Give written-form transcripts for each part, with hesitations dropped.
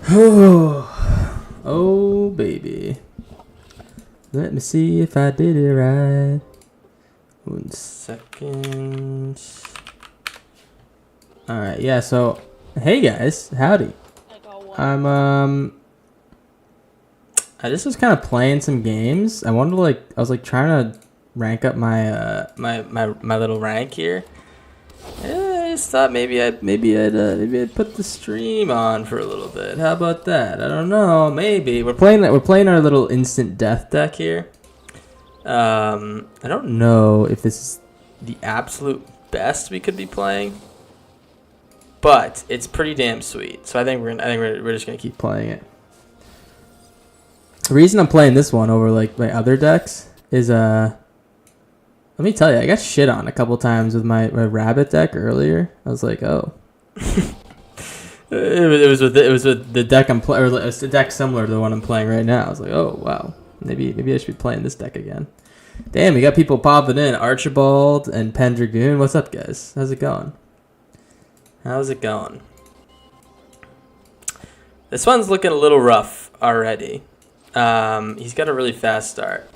Oh, baby. Let me see if I did it right. 1 second. Alright, yeah, so, hey guys, howdy. I just was kind of playing some games. I wanted to I was trying to rank up my my little rank here. I just thought maybe I'd put the stream on for a little bit. How about that? I don't know. Maybe we're playing our little instant death deck here. I don't know if this is the absolute best we could be playing, but it's pretty damn sweet. So I think we're just gonna keep playing it. The reason I'm playing this one over my other decks is let me tell you, I got shit on a couple times with my rabbit deck earlier. I was like, oh. it was with the deck I'm playing, or it's a deck similar to the one I'm playing right now. I was like, oh wow, maybe I should be playing this deck again. Damn, we got people popping in. Archibald and Pendragoon. What's up, guys? How's it going? This one's looking a little rough already. He's got a really fast start.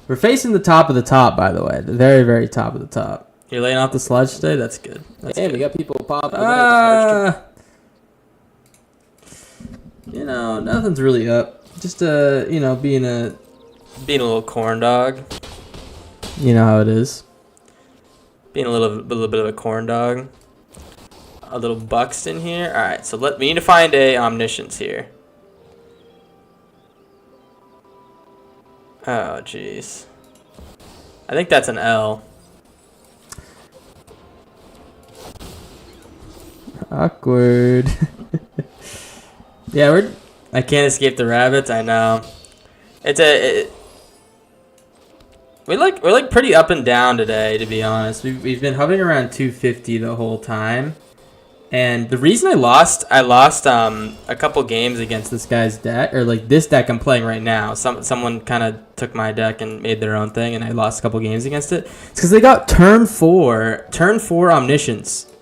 We're facing the top of the top, by the way. The very, very top of the top. You're laying off the sludge today? That's good. Damn, we got people popping in. Nothing's really up. Just, being a little corn dog. You know how it is. Being a little bit of a corn dog. A little Buxton here. All right, so we need to find a omniscience here. Oh, jeez. I think that's an L. Awkward. Yeah, I can't escape the rabbits. I know. We're pretty up and down today, to be honest. We've been hovering around 250 the whole time. And the reason I lost a couple games against this guy's deck, or this deck I'm playing right now. Someone kind of took my deck and made their own thing, and I lost a couple games against it. It's because they got turn four omniscience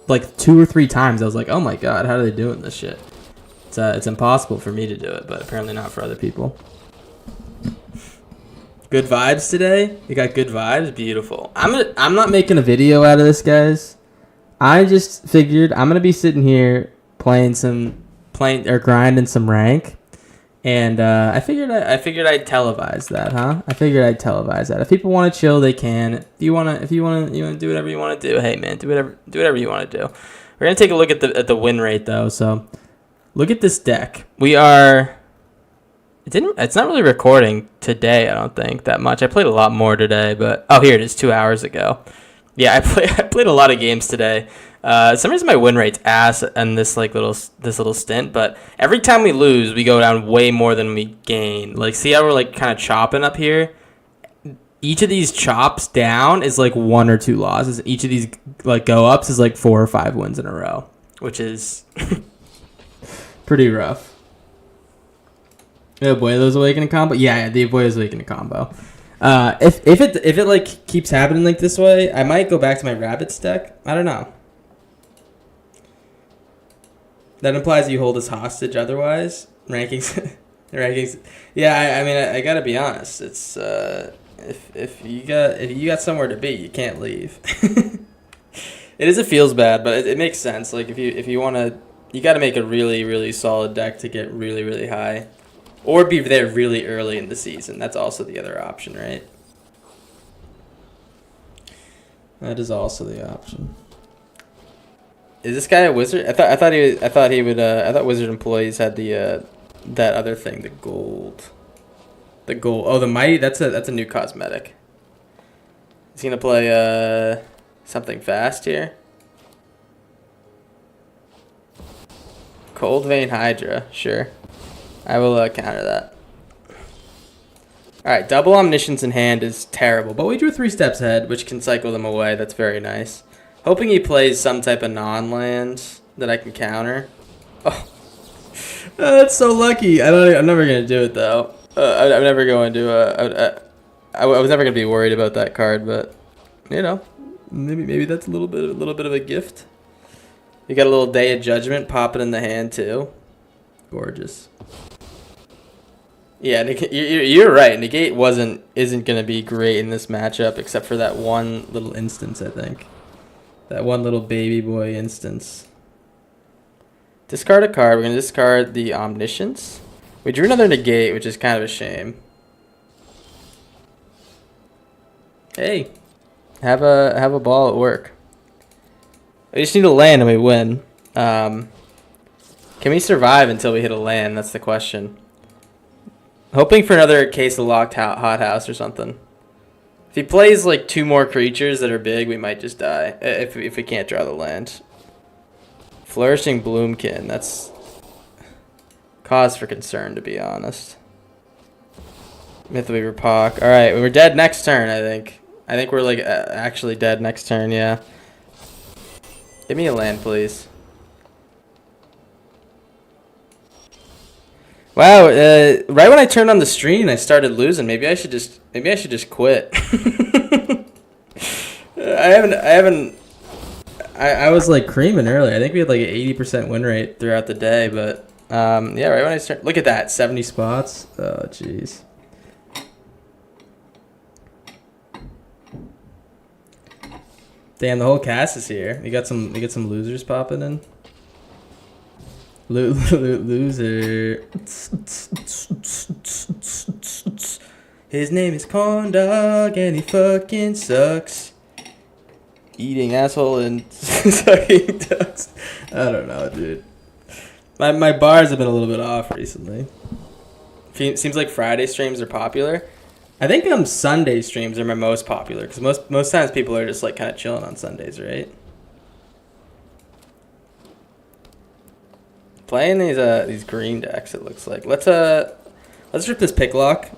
2 or 3 times. I was like, oh my god, how are they doing this shit? It's impossible for me to do it, but apparently not for other people. Good vibes today. You got good vibes. Beautiful. I'm not making a video out of this, guys. I just figured I'm gonna be sitting here grinding some rank, and I figured I'd televise that, huh? If people want to chill, they can. If you wanna do whatever you want to do, hey man, do whatever you want to do. We're gonna take a look at the win rate though. So look at this deck. It's not really recording today. I don't think that much. I played a lot more today, but here it is, 2 hours ago. Yeah, I played a lot of games today. Some reason my win rate's ass in this little stint, but every time we lose, we go down way more than we gain. See how we're kind of chopping up here? Each of these chops down is 1 or 2 losses. Each of these go ups is 4 or 5 wins in a row, which is pretty rough. Abuelo's awakening combo? Yeah, the Abuelo's awakening combo. If it keeps happening this way, I might go back to my rabbits deck. I don't know. That implies you hold us hostage otherwise. Rankings. Yeah, I mean I gotta be honest. It's if you got somewhere to be, you can't leave. It feels bad, but it makes sense. If you wanna, you gotta make a really, really solid deck to get really, really high. Or be there really early in the season. That's also the other option, right? That is also the option. Is this guy a wizard? I thought wizard employees had the that other thing, the gold. Oh, the mighty. That's a new cosmetic. Is he gonna play something fast here? Cold Vein Hydra, sure. I will counter that. Alright, double omniscience in hand is terrible, but we drew 3 steps ahead, which can cycle them away. That's very nice. Hoping he plays some type of non-land that I can counter. Oh, that's so lucky. I'm never going to do it, though. I'm never going to... I was never going to be worried about that card, but, maybe that's a little bit of a gift. You got a little Day of Judgment popping in the hand, too. gorgeous. Yeah, you're right. Negate isn't gonna be great in this matchup, except for that one little instance. I think that one little baby boy instance. Discard a card. We're gonna discard the Omniscience. We drew another negate, which is kind of a shame. Hey, have a ball at work. We just need a land and we win. Can we survive until we hit a land? That's the question. Hoping for another case of locked hothouse or something. If he plays like 2 more creatures that are big, we might just die if we can't draw the land. Flourishing Bloomkin. That's cause for concern, to be honest. Mythweaver Pock. All right, we're dead next turn. I think we're like actually dead next turn. Yeah. Give me a land, please. Wow, right when I turned on the stream, I started losing. Maybe I should just quit. I was like creaming earlier. I think we had like an 80% win rate throughout the day, but yeah, right when I start, look at that, 70 spots. Oh, jeez. Damn, the whole cast is here. We got some losers popping in. Loser. His name is Corndog and he fucking sucks. Eating asshole and sucking ducks. I don't know, dude. My bars have been a little bit off recently. Seems like Friday streams are popular. I think Sunday streams are my most popular because most times people are just like kind of chilling on Sundays, right? Playing these green decks, it looks like. Let's rip this pick lock.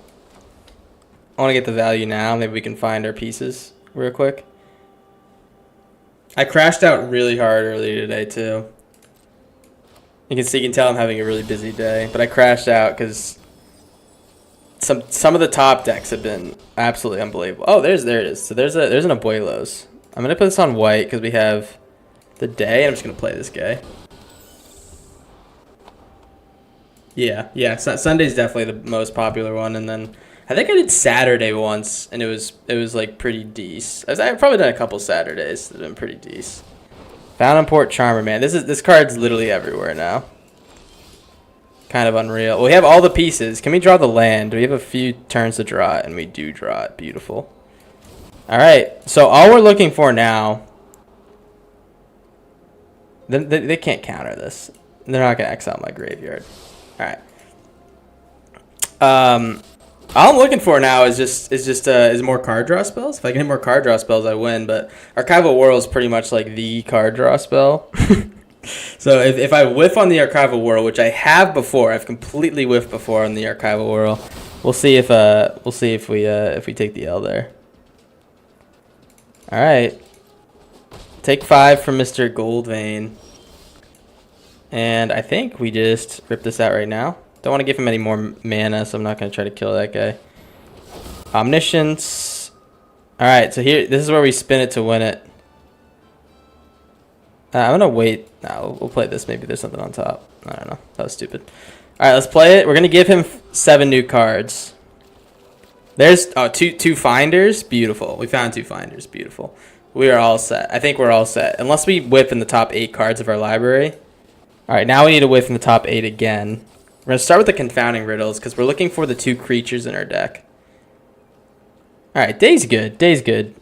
I want to get the value now. Maybe we can find our pieces real quick. I crashed out really hard earlier today too. You can tell I'm having a really busy day, but I crashed out because some of the top decks have been absolutely unbelievable. Oh, there it is. So there's an Abuelos. I'm gonna put this on white because we have the day. I'm just gonna play this guy. Yeah. Sunday's definitely the most popular one, and then I think I did Saturday once, and it was like pretty decent. I've probably done a couple Saturdays that have been pretty decent. Port Charmer, man. This card's literally everywhere now. Kind of unreal. Well, we have all the pieces. Can we draw the land? We have a few turns to draw it, and we do draw it. Beautiful. All right. So all we're looking for now. They can't counter this. They're not gonna exile my graveyard. All right. All I'm looking for now is more card draw spells. If I can hit more card draw spells, I win. But Archival Whirl is pretty much like the card draw spell. So if I whiff on the Archival Whirl, which I have before, I've completely whiffed before on the Archival Whirl. We'll see if we take the L there. All right. Take 5 from Mr. Goldvein. And I think we just rip this out right now. Don't want to give him any more mana, so I'm not going to try to kill that guy. Omniscience. Alright, so this is where we spin it to win it. I'm going to wait. No, we'll play this. Maybe there's something on top. I don't know. That was stupid. Alright, let's play it. We're going to give him 7 new cards. There's two finders. Beautiful. We found 2 finders. Beautiful. We are all set. I think we're all set. Unless we whip in the top 8 cards of our library. Alright, now we need to whiff in the top 8 again. We're going to start with the Confounding Riddles because we're looking for the 2 creatures in our deck. Alright, day's good. Day's good.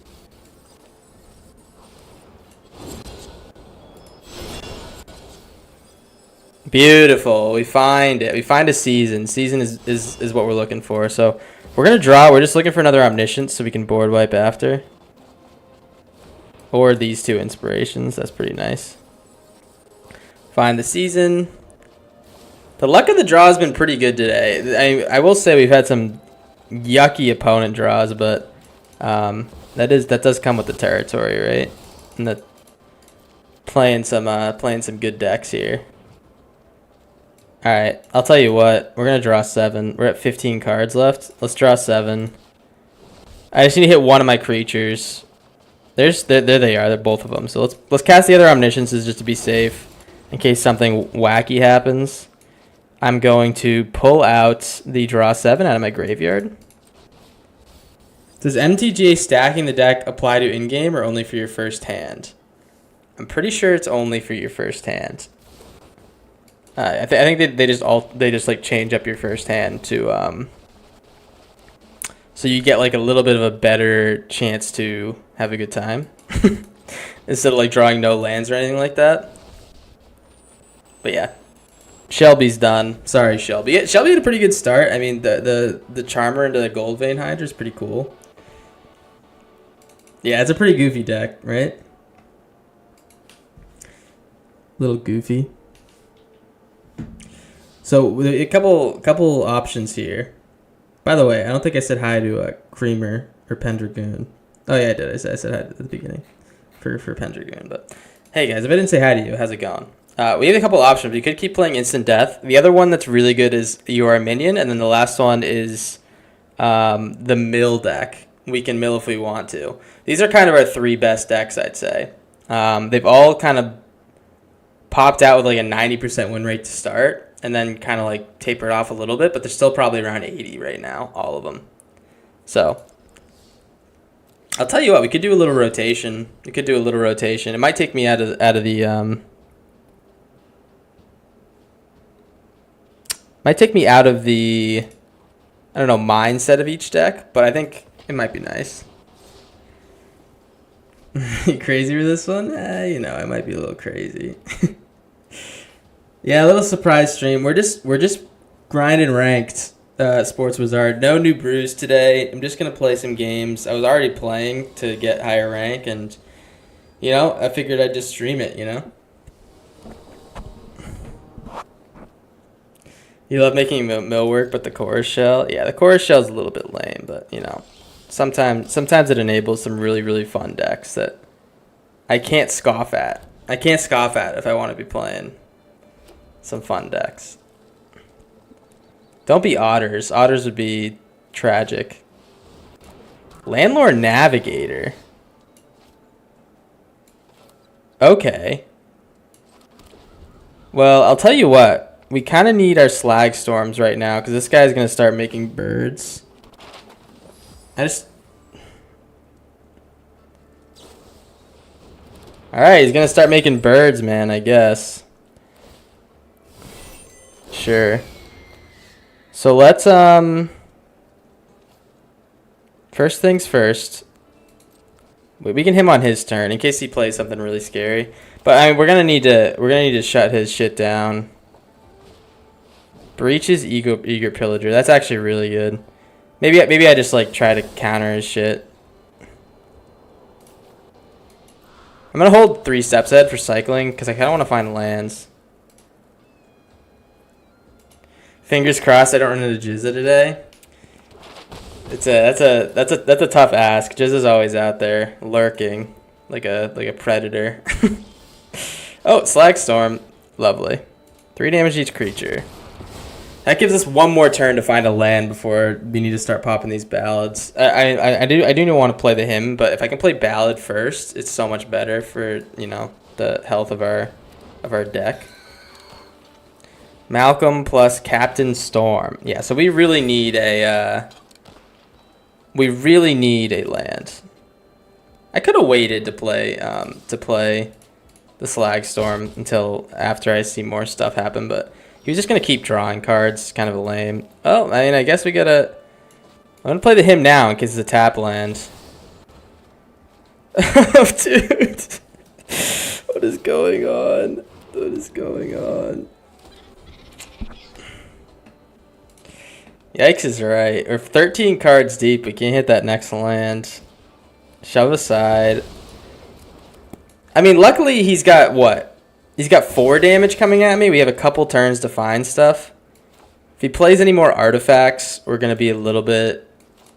Beautiful. We find it. We find a season. Season is what we're looking for. So we're going to draw. We're just looking for another Omniscience so we can board wipe after. Or these 2 Inspirations. That's pretty nice. Find the season. The luck of the draw has been pretty good today. I will say we've had some yucky opponent draws, but that does come with the territory, right? And playing some good decks here. All right, I'll tell you what. We're gonna draw 7. We're at 15 cards left. Let's draw 7. I just need to hit one of my creatures. There they are. They're both of them. So let's cast the other Omnisciences just to be safe, in case something wacky happens. I'm going to pull out the draw 7 out of my graveyard. Does MTGA stacking the deck apply to in-game or only for your first hand? I'm pretty sure it's only for your first hand. I think they just like change up your first hand to so you get like a little bit of a better chance to have a good time instead of like drawing no lands or anything like that. But yeah, Shelby's done. Sorry, Shelby. Yeah, Shelby had a pretty good start. I mean, the Charmer into the Gold Vein Hydra is pretty cool. Yeah, it's a pretty goofy deck, right? Little goofy. So a couple options here. By the way, I don't think I said hi to Creamer or Pendragoon. Oh yeah, I did. I said hi at the beginning for Pendragoon. But hey guys, if I didn't say hi to you, how's it going? We have a couple options. You could keep playing Instant Death. The other one that's really good is You Are a Minion, and then the last one is the Mill deck. We can mill if we want to. These are kind of our 3 best decks, I'd say. They've all kind of popped out with like a 90% win rate to start, and then kind of like tapered off a little bit, but they're still probably around 80 right now, all of them. So I'll tell you what, we could do a little rotation. It might take me out of the I don't know, mindset of each deck, but I think it might be nice. You crazy with this one? You know, I might be a little crazy. Yeah, a little surprise stream. We're just grinding ranked. Sports Wizard. No new brews today. I'm just gonna play some games. I was already playing to get higher rank, and you know, I figured I'd just stream it. You know. You love making mill work, but the chorus shell, yeah, the chorus shell's a little bit lame, but you know, sometimes it enables some really fun decks that I can't scoff at. If I want to be playing some fun decks. Don't be otters. Otters would be tragic. Landlord Navigator. Okay. Well, I'll tell you what. We kind of need our slag storms right now because this guy's going to start making birds. Alright, he's going to start making birds, man, I guess. Sure. So let's, first things first. We can hit him on his turn in case he plays something really scary. But I mean, we're gonna need to shut his shit down. Breaches eager pillager. That's actually really good. Maybe I just like try to counter his shit. I'm gonna hold 3 steps ahead for cycling because I kind of want to find lands. Fingers crossed I don't run into Jizza today. That's a tough ask. Jizza's always out there lurking like a predator. Oh, Slag Storm, lovely. 3 damage each creature. That gives us one more turn to find a land before we need to start popping these ballads. I do want to play the hymn, but if I can play ballad first, it's so much better for, you know, the health of our deck. Malcolm plus Captain Storm. Yeah, so we really need a land. I could have waited to play the Slag Storm until after I see more stuff happen, but he was just gonna keep drawing cards. Kind of a lame. Oh, I mean, I guess we gotta. I'm gonna play the hymn now in case it's a tap land. Oh, dude, what is going on? What is going on? Yikes is right. We're 13 cards deep. We can't hit that next land. Shove aside. I mean, luckily he's got what? He's got 4 damage coming at me. We have a couple turns to find stuff. If he plays any more artifacts, we're going to be a little bit...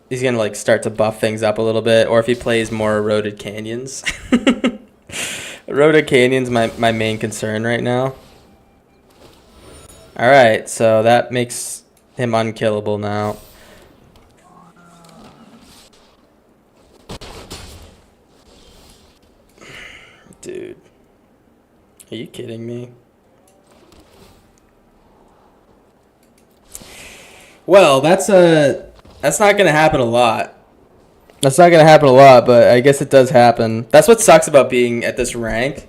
He's going to like start to buff things up a little bit. Or if he plays more Eroded Canyons. Eroded Canyons my main concern right now. Alright, so that makes him unkillable now. Dude. Are you kidding me? Well, that's not gonna happen a lot. That's not gonna happen a lot, but I guess it does happen. That's what sucks about being at this rank.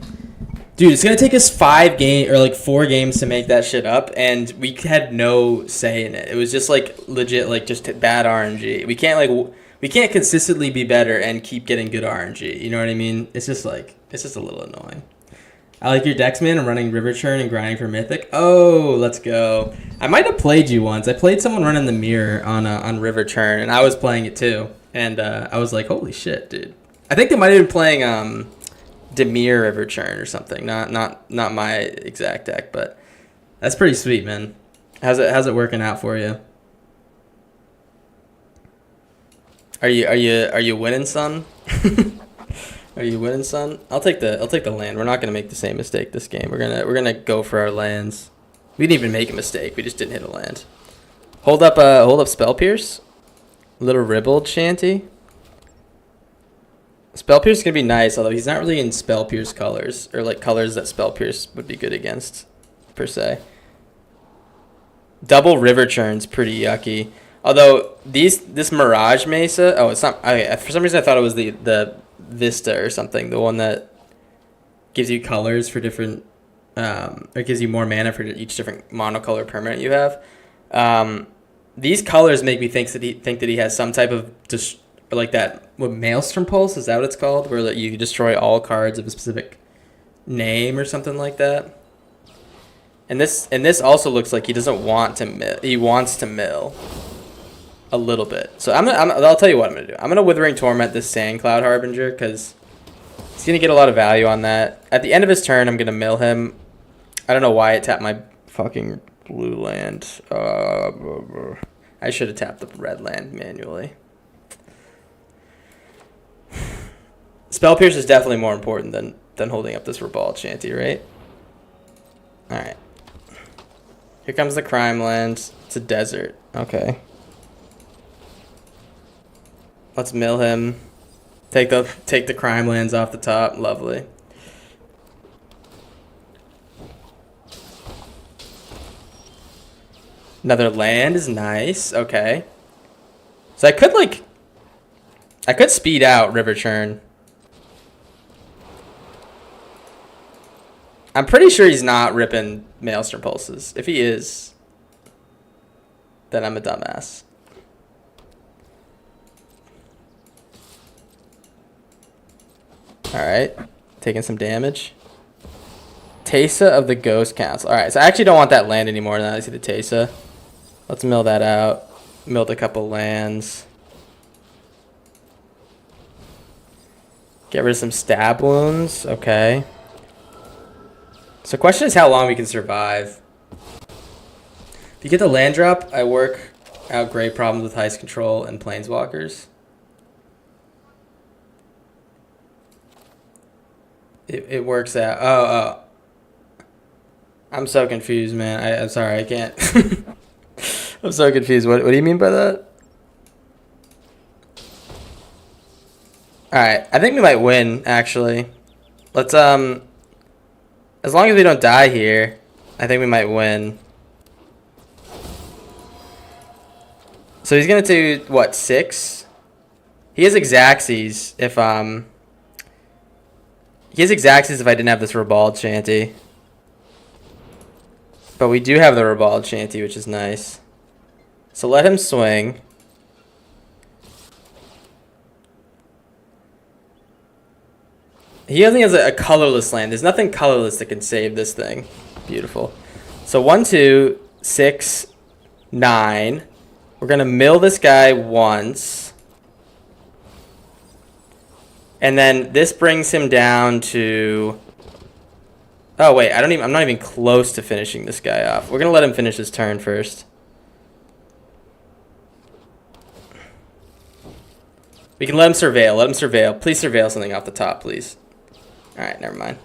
Dude, it's gonna take us 4 games to make that shit up, and we had no say in it. It was just like legit, like just bad RNG. We can't consistently be better and keep getting good RNG. You know what I mean? It's just a little annoying. I like your decks, man. I'm running River Churn and grinding for Mythic. Oh, let's go. I might have played you once. I played someone running the mirror on River Churn, and I was playing it too. And I was like, holy shit, dude. I think they might have been playing Demir River Churn or something. Not my exact deck, but that's pretty sweet, man. How's it working out for you? Are you winning, son? Are you winning, son? I'll take the land. We're not gonna make the same mistake this game. We're gonna go for our lands. We didn't even make a mistake. We just didn't hit a land. Hold up Spell Pierce. Little Ribbled Shanty. Spell Pierce is gonna be nice, although he's not really in Spell Pierce colors, or like colors that Spell Pierce would be good against, per se. Double River Churn's pretty yucky. Although this Mirage Mesa, oh, it's not. For some reason I thought it was the Vista or something, the one that gives you colors for different, or gives you more mana for each different monocolor permanent you have. These colors make me think that he has some type of like that. What, Maelstrom Pulse, is that what it's called? Where you destroy all cards of a specific name or something like that. And this also looks like he doesn't want to mill. He wants to mill a little bit. So I'll tell you what I'm gonna do. I'm gonna Withering Torment this Sandcloud Harbinger because he's gonna get a lot of value on that. At the end of his turn, I'm gonna mill him. I don't know why it tapped my fucking blue land. I should have tapped the red land manually. Spell Pierce is definitely more important than holding up this Ribald Shanty, right? Alright. Here comes the Crime Land. It's a desert. Okay. Let's mill him. Take the Crime Lands off the top. Lovely. Another land is nice. Okay. So I could speed out River Churn. I'm pretty sure he's not ripping Maelstrom Pulses. If he is, then I'm a dumbass. Alright. Taking some damage. Tesa of the Ghost Council. Alright, so I actually don't want that land anymore now that I see the Tesa. Let's mill that out. Milled a couple lands. Get rid of some stab wounds. Okay. So the question is how long we can survive. If you get the land drop, I work out great problems with Heist Control and Planeswalkers. It works out. Oh. I'm so confused, man. I'm sorry, I can't. I'm so confused. What do you mean by that? Alright, I think we might win, actually. Let's, as long as we don't die here, I think we might win. So he's gonna do, what, 6? He has Xaxes if, he has Xaxes if I didn't have this Ribald Shanty. But we do have the Ribald Shanty, which is nice. So let him swing. He only has a colorless land. There's nothing colorless that can save this thing. Beautiful. So 1, 2, 6, 9. We're gonna mill this guy once. And then this brings him down to... Oh wait, I'm not even close to finishing this guy off. We're gonna let him finish his turn first. We can let him surveil. Let him surveil. Please surveil something off the top, please. Alright, never mind.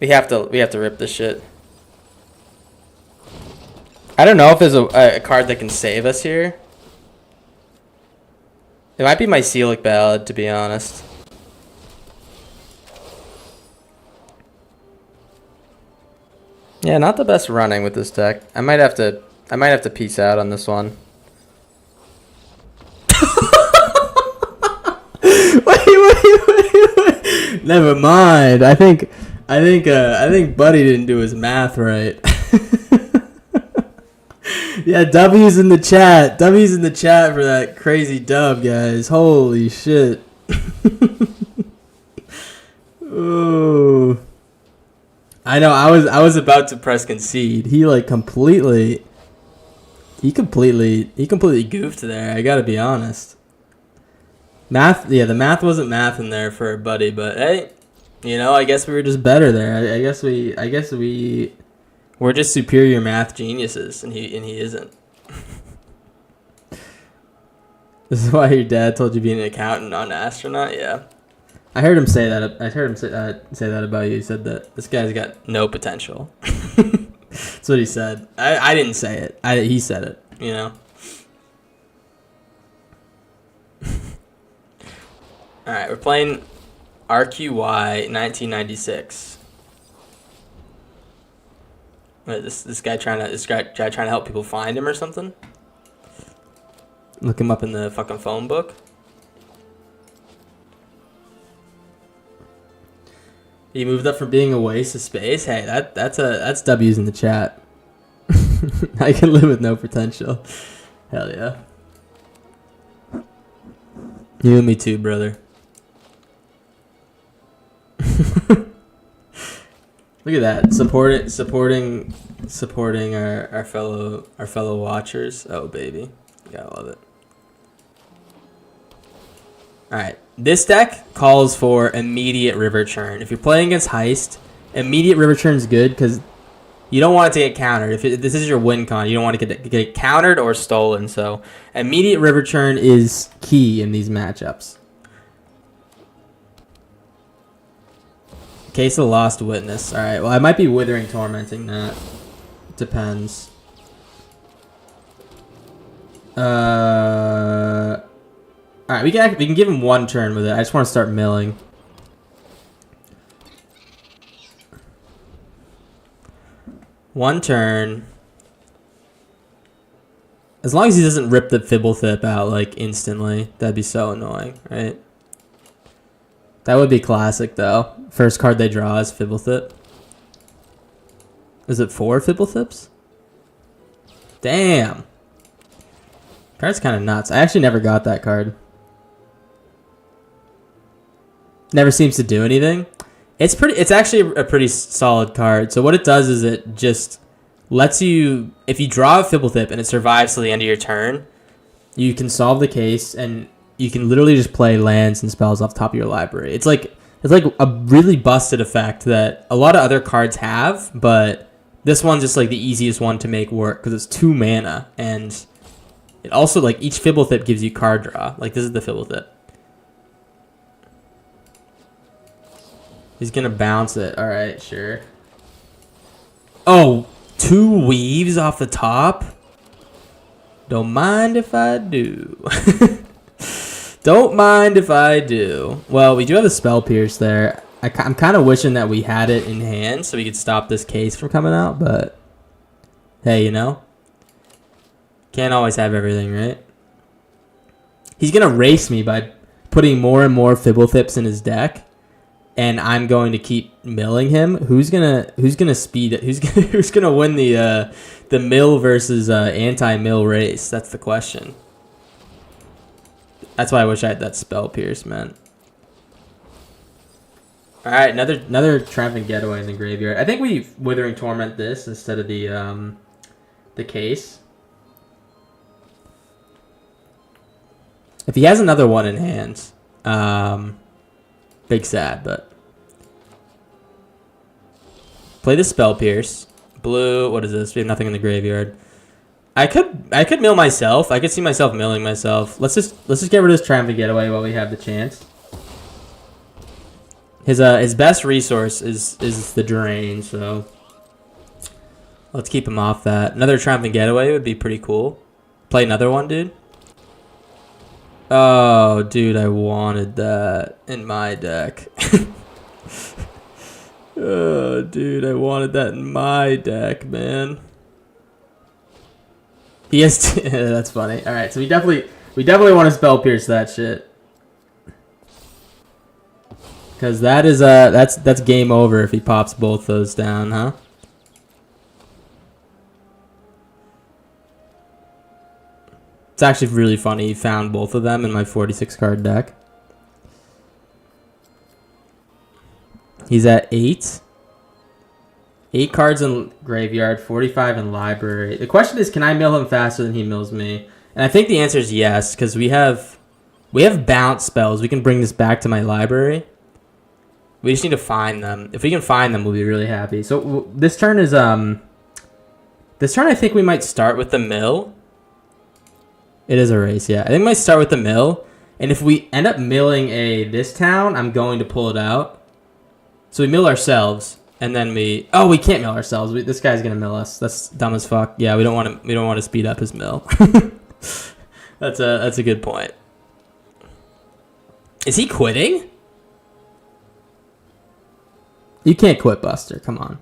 We have to rip this shit. I don't know if there's a card that can save us here. It might be my Mycelic Ballad, to be honest. Yeah, not the best running with this deck. I might have to I might have to peace out on this one. wait. Never mind. I think Buddy didn't do his math right. Yeah, W's in the chat. W's in the chat for that crazy dub, guys. Holy shit. Ooh. I know. I was about to press concede. He like completely goofed there. I gotta be honest. Math, yeah, the math wasn't math in there for Buddy, but hey, you know, I guess we were just better there. I guess we're just superior math geniuses, and he isn't. This is why your dad told you to be an accountant, not an astronaut. Yeah, I heard him say that. I heard him say that about you. He said that this guy's got no potential. That's what he said. I didn't say it. He said it. You know. All right, we're playing RQY 1996. Wait, this guy trying to help people find him or something? Look him up in the fucking phone book. He moved up from being a waste of space. Hey, that's W's in the chat. I can live with no potential. Hell yeah. You and me too, brother. Look at that, supporting our fellow watchers. Oh baby, gotta love it. All right, this deck calls for immediate river churn. If you're playing against Heist, immediate river churn is good because you don't want it to get countered. If this is your win con, you don't want to get countered or stolen. So immediate river churn is key in these matchups. Case of the Lost Witness. All right. Well, I might be Withering Tormenting that. Depends. All right. We can give him one turn with it. I just want to start milling. One turn. As long as he doesn't rip the Fibblethip out like instantly, that'd be so annoying, right? That would be classic, though. First card they draw is Fibblethip. Is it 4 Fibbletips? Damn. Card's kind of nuts. I actually never got that card. Never seems to do anything. It's actually a pretty solid card. So what it does is it just lets you, if you draw a Fibblethip and it survives till the end of your turn, you can solve the case and you can literally just play lands and spells off the top of your library. It's like a really busted effect that a lot of other cards have, but this one's just like the easiest one to make work because it's 2 mana, and it also like each Fibblethip gives you card draw. Like this is the Fibblethip. He's gonna bounce it. All right, sure. Oh, 2 Weaves off the top. Don't mind if I do. Don't mind if I do. Well, we do have a Spell Pierce there. I'm kind of wishing that we had it in hand so we could stop this case from coming out, but hey, you know? Can't always have everything, right? He's going to race me by putting more and more Fibblethips in his deck, and I'm going to keep milling him. Who's gonna speed it? Who's gonna win the mill versus anti-mill race? That's the question. That's why I wish I had that Spell Pierce, man. All right, another Triumphant Getaway in the graveyard. I think we Withering Torment this instead of the case. If he has another one in hand, big sad, but play the Spell Pierce. Blue. What is this? We have nothing in the graveyard. I could mill myself. I could see myself milling myself. Let's just get rid of this Triumphant Getaway while we have the chance. His best resource is the drain, so let's keep him off that. Another Triumphant Getaway would be pretty cool. Play another one, dude. Oh, dude, I wanted that in my deck. Oh, dude, I wanted that in my deck, man. He has. That's funny. All right, so we definitely want to spell pierce that shit. Because that is that's game over if he pops both those down, huh? It's actually really funny. He found both of them in my 46 card deck. He's at 8. 8 cards in graveyard, 45 in library. The question is, can I mill him faster than he mills me? And I think the answer is yes, because we have bounce spells. We can bring this back to my library. We just need to find them. If we can find them, we'll be really happy. So this turn is this turn I think we might start with the mill. It is a race, yeah. I think we might start with the mill, and if we end up milling this town, I'm going to pull it out. So we mill ourselves, and then we can't mill ourselves. This guy's gonna mill us. That's dumb as fuck. Yeah, we don't want to speed up his mill. That's a good point. Is he quitting? You can't quit, Buster. Come on.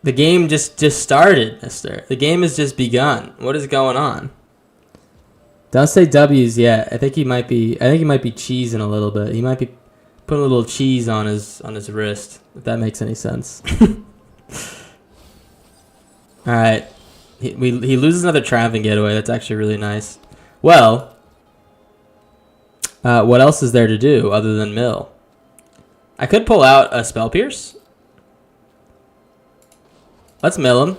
The game just started, mister. The game has just begun. What is going on? Don't say W's yet. I think he might be cheesing a little bit. He might be putting a little cheese on his wrist, if that makes any sense. All right. He loses another traveling getaway. That's actually really nice. Well, what else is there to do other than mill? I could pull out a spell pierce. Let's mill him.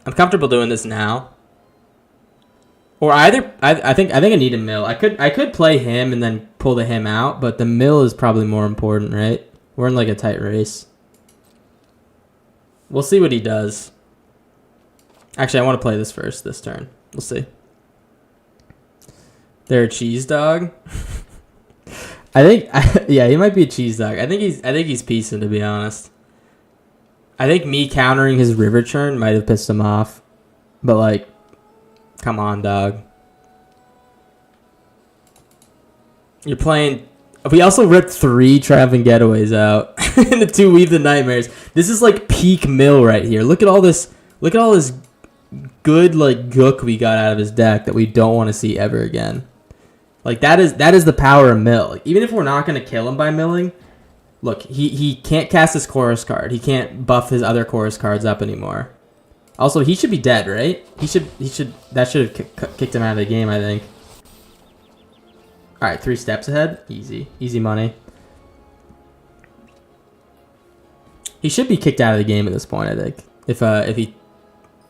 I'm comfortable doing this now. Or either I think I need a mill. I could play him and then pull the him out, but the mill is probably more important, right? We're in like a tight race. We'll see what he does. Actually, I want to play this first this turn. We'll see. They're a cheese dog. Yeah, he might be a cheese dog. I think he's piecing, to be honest. I think me countering his river churn might have pissed him off. But, like, come on, dog. You're playing... We also ripped 3 traveling getaways out. And the 2 Weave the Nightmares. This is, like, peak mill right here. Look at all this... Look at all this good, like, gook we got out of his deck that we don't want to see ever again. Like, that is the power of mill. Like, even if we're not going to kill him by milling... Look, he can't cast his chorus card. He can't buff his other chorus cards up anymore. Also, he should be dead, right? That should have kicked him out of the game, I think. All right, 3 steps ahead. Easy money. He should be kicked out of the game at this point, I think. If he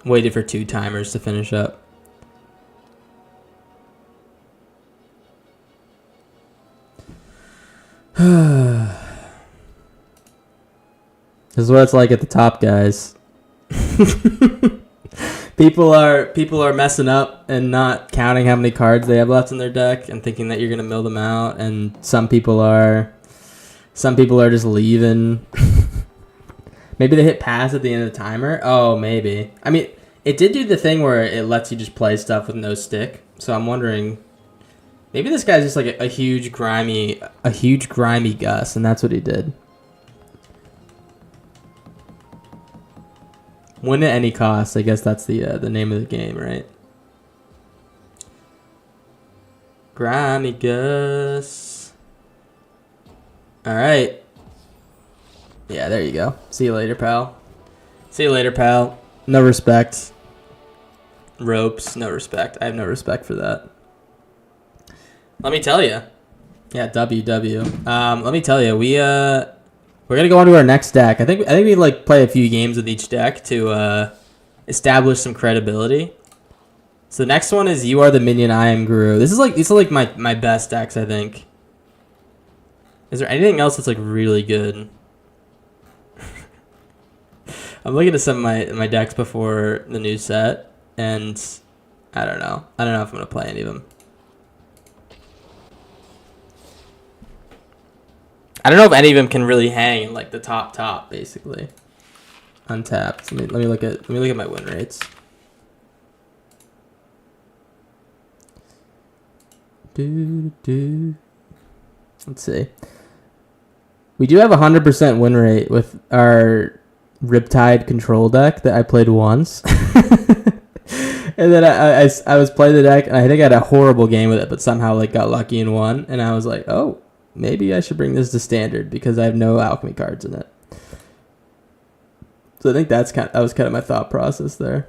waited for 2 timers to finish up. This is what it's like at the top, guys. People are messing up and not counting how many cards they have left in their deck and thinking that you're gonna mill them out, and some people are just leaving. Maybe they hit pass at the end of the timer. Oh, maybe. I mean, it did do the thing where it lets you just play stuff with no stick. So I'm wondering, maybe this guy's just like a huge grimy Gus, and that's what he did. Win at any cost. I guess that's the name of the game, right? Grimy Gus. All right. Yeah, there you go. See you later, pal. See you later, pal. No respect. Ropes, no respect. I have no respect for that. Let me tell you. Yeah, WW. Let me tell you, we're gonna go on to our next deck. I think we like play a few games with each deck to establish some credibility. So the next one is You Are the Minion, I Am Guru. These are like my best decks, I think. Is there anything else that's like really good? I'm looking at some of my decks before the new set, and I don't know. I don't know if I'm gonna play any of them. I don't know if any of them can really hang in like the top basically. Untapped. Let me look at my win rates. Let's see. We do have 100% win rate with our Riptide control deck that I played once. And then I was playing the deck, and I think I had a horrible game with it, but somehow like got lucky and won. And I was like, oh, maybe I should bring this to standard because I have no alchemy cards in it. So I think that was kind of my thought process there.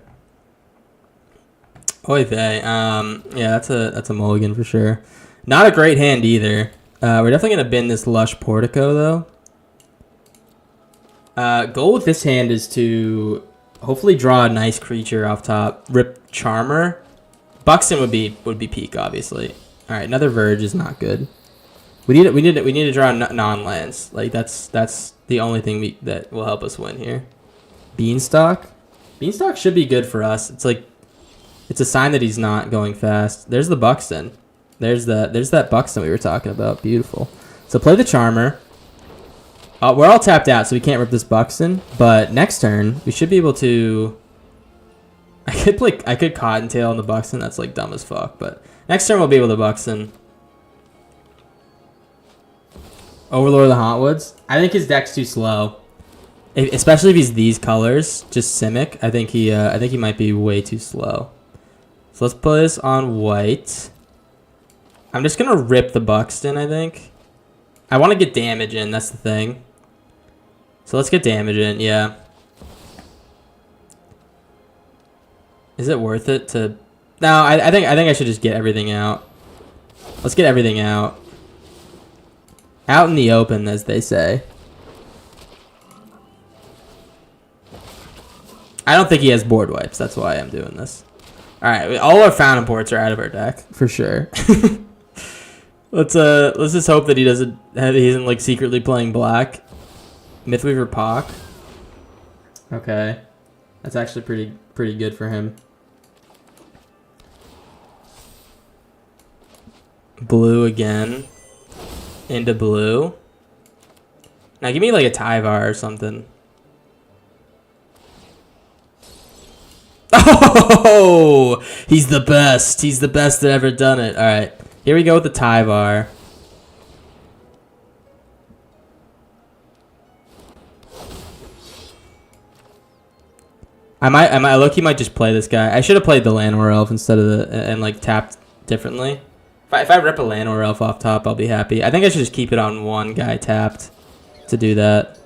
Oy vey. Yeah, that's a mulligan for sure. Not a great hand either. We're definitely gonna bin this Lush Portico though. Goal with this hand is to hopefully draw a nice creature off top. Rip Charmer. Buxton would be peak, obviously. All right, another Verge is not good. We need to draw non-lands. Like that's the only thing that will help us win here. Beanstalk. Beanstalk should be good for us. It's a sign that he's not going fast. There's the Buxton. There's that Buxton we were talking about. Beautiful. So play the Charmer. We're all tapped out, so we can't rip this Buxton. But next turn, we should be able to... I could Cottontail on the Buxton. That's like dumb as fuck. But next turn, we'll be able to Buxton. Overlord of the Hauntwoods. I think his deck's too slow. Especially if he's these colors, just Simic. I think he might be way too slow. So let's put this on white. I'm just gonna rip the Buxton, I think. I want to get damage in, that's the thing. So let's get damage in, yeah. Is it worth it to... No, I think I should just get everything out. Let's get everything out. Out in the open, as they say. I don't think he has board wipes, that's why I'm doing this. Alright, all our Fountain Ports are out of our deck, for sure. Let's just hope that he isn't like secretly playing black. Mythweaver Pock. Okay. That's actually pretty good for him. Blue again. Into blue. Now give me like a Tyvar or something. Oh, he's the best. He's the best that ever done it. All right, here we go with the Tyvar. I look, he might just play this guy. I should have played the Llanowar Elf instead of and like tapped differently. If I rip a Llanowar Elf off top, I'll be happy. I think I should just keep it on one guy tapped to do that.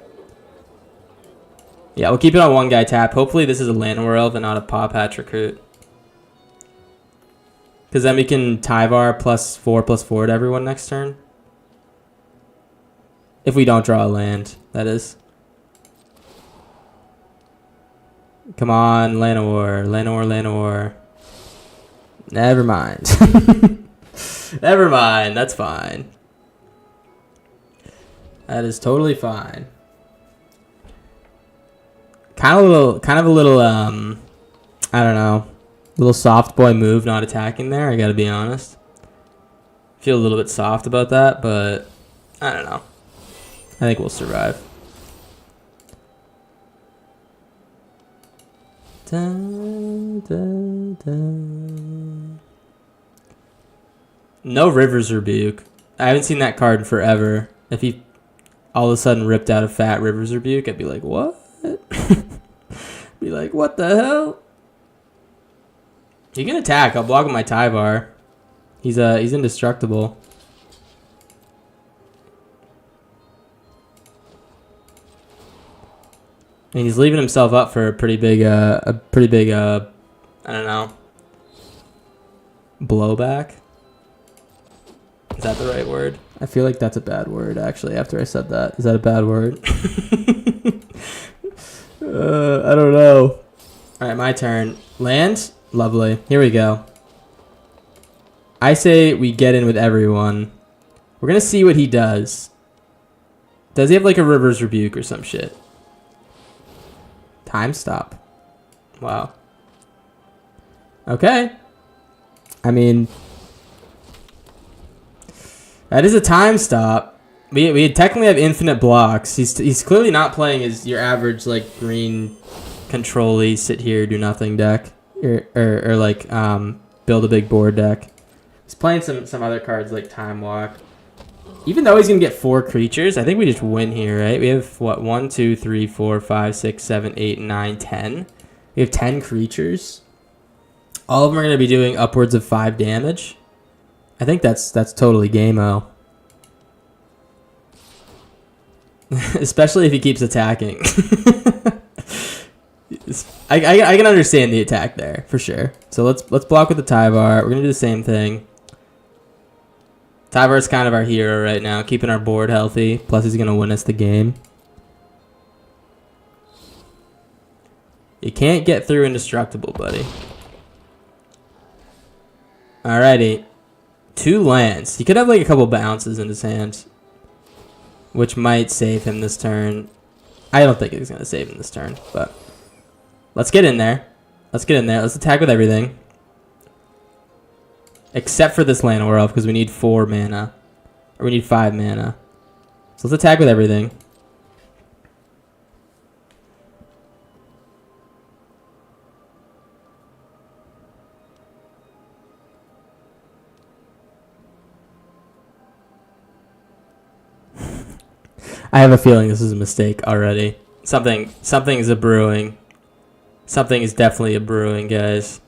Yeah, we'll keep it on one guy tapped. Hopefully this is a Llanowar Elf and not a Paw Patch Recruit. Because then we can Tyvar +4/+4 to everyone next turn. If we don't draw a land, that is. Come on, Llanowar. Llanowar. Never mind. Never mind, that's fine. That is totally fine. Kind of a little, I don't know, little soft boy move not attacking there, I gotta be honest. Feel a little bit soft about that, but I don't know. I think we'll survive. Dun, dun, dun. No River's Rebuke. I haven't seen that card in forever. If he all of a sudden ripped out a fat River's Rebuke, I'd be like, what? Be like, what the hell? He can attack. I'll block with my Tyvar. He's indestructible. And he's leaving himself up for a pretty big I don't know, blowback. Is that the right word? I feel like that's a bad word, actually, after I said that. Is that a bad word? I don't know. Alright, my turn. Land? Lovely. Here we go. I say we get in with everyone. We're going to see what he does. Does he have like a River's Rebuke or some shit? Time stop. Wow. Okay. I mean... That is a time stop. We technically have infinite blocks. He's clearly not playing as your average like green control-y sit here do nothing deck or like build a big board deck. He's playing some other cards like Time Walk. Even though he's gonna get 4 creatures, I think we just win here, right? We have what 1, 2, 3, 4, 5, 6, 7, 8, 9, 10. We have 10 creatures. All of them are gonna be doing upwards of 5 damage. I think that's totally game-o. Especially if he keeps attacking. I can understand the attack there for sure. So let's block with the Tyvar. We're gonna do the same thing. Tyvar's kind of our hero right now, keeping our board healthy. Plus, he's gonna win us the game. You can't get through indestructible, buddy. Alrighty, 2 lands. He could have like a couple bounces in his hand, which might save him this turn. I don't think it's gonna save him this turn, but let's get in there. Let's get in there. Let's attack with everything. Except for this land Orelf, because we need 4 mana. Or we need 5 mana. So let's attack with everything. I have a feeling this is a mistake already. Something is a brewing. Something is definitely a brewing, guys.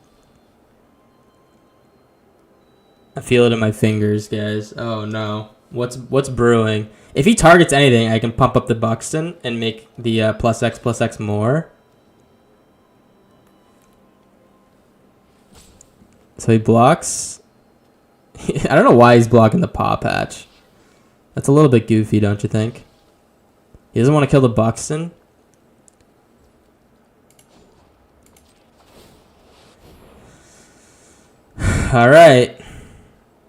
I feel it in my fingers, guys. Oh no. What's brewing? If he targets anything, I can pump up the Buxton and make the +X more. So he blocks. I don't know why he's blocking the Paw Patch. That's a little bit goofy, don't you think? He doesn't want to kill the Buxton. All right.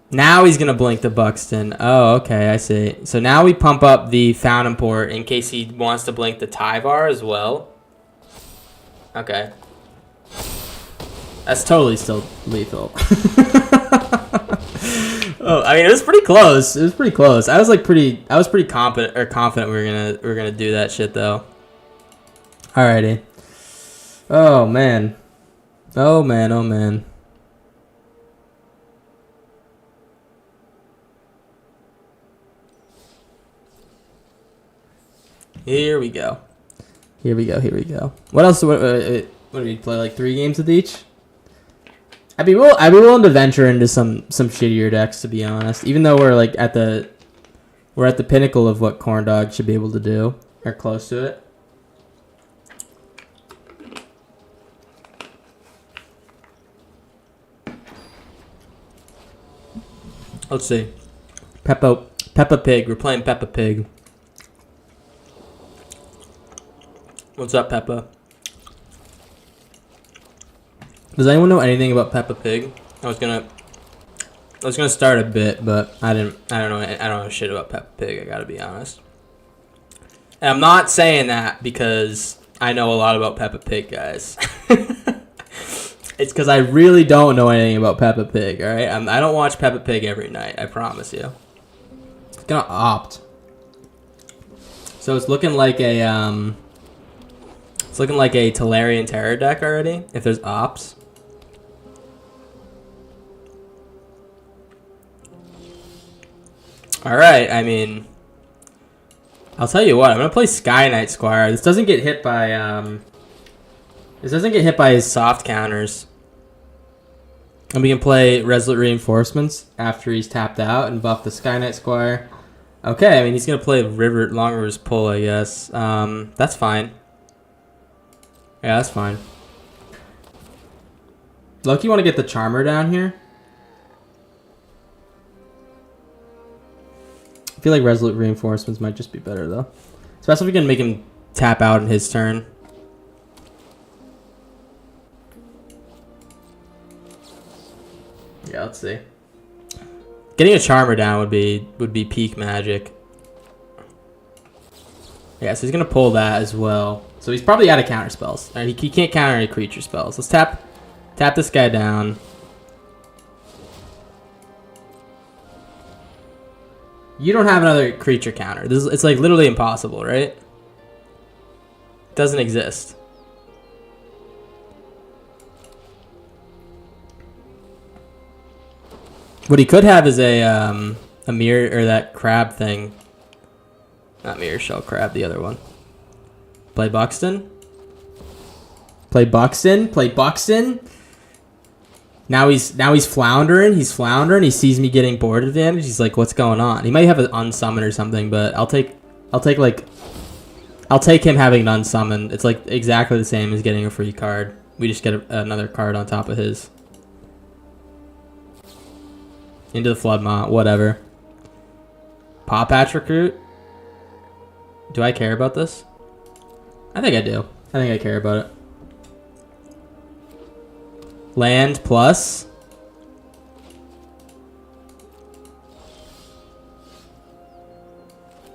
Now he's going to blink the Buxton. Oh, okay, I see. So now we pump up the Fountain Port in case he wants to blink the Tyvar as well. Okay. That's totally still lethal. Oh, I mean, it was pretty close. It was pretty close. I was pretty confident we were gonna do that shit though. Alrighty. Oh man. Oh man. Oh man. Here we go. Here we go. What else? What do we play? Like 3 games with each? I'd be willing to venture into some shittier decks, to be honest. Even though we're at the pinnacle of what Corndog should be able to do, or close to it. Let's see. Peppa Pig. We're playing Peppa Pig. What's up, Peppa? Does anyone know anything about Peppa Pig? I was gonna start a bit, but I don't know shit about Peppa Pig. I gotta be honest. And I'm not saying that because I know a lot about Peppa Pig, guys. It's because I really don't know anything about Peppa Pig. All right, I don't watch Peppa Pig every night. I promise you. It's gonna opt. So it's looking like a Tolarian Terror deck already. If there's ops. Alright, I mean, I'll tell you what, I'm gonna play Sky Knight Squire. This doesn't get hit by his soft counters. And we can play Resolute Reinforcements after he's tapped out and buff the Sky Knight Squire. Okay, I mean he's gonna play Long River's Pull, I guess. That's fine. Yeah, that's fine. Loki, you want to get the Charmer down here? I feel like Resolute Reinforcements might just be better, though. Especially if we can make him tap out in his turn. Yeah, let's see. Getting a Charmer down would be peak magic. Yeah, so he's going to pull that as well. So he's probably out of counter spells. Right, he can't counter any creature spells. Let's tap this guy down. You don't have another creature counter. It's like literally impossible, right? It doesn't exist. What he could have is a a mirror or that crab thing. Not mirror shell crab, the other one. Play Buxton. Play Buxton. Play Buxton. Now he's floundering. He's floundering. He sees me getting board advantage. He's like, "What's going on?" He might have an unsummon or something, but I'll take him having an unsummon. It's like exactly the same as getting a free card. We just get another card on top of his. Into the Flood Mont, whatever. Paw Patch Recruit. Do I care about this? I think I do. I think I care about it. Land plus.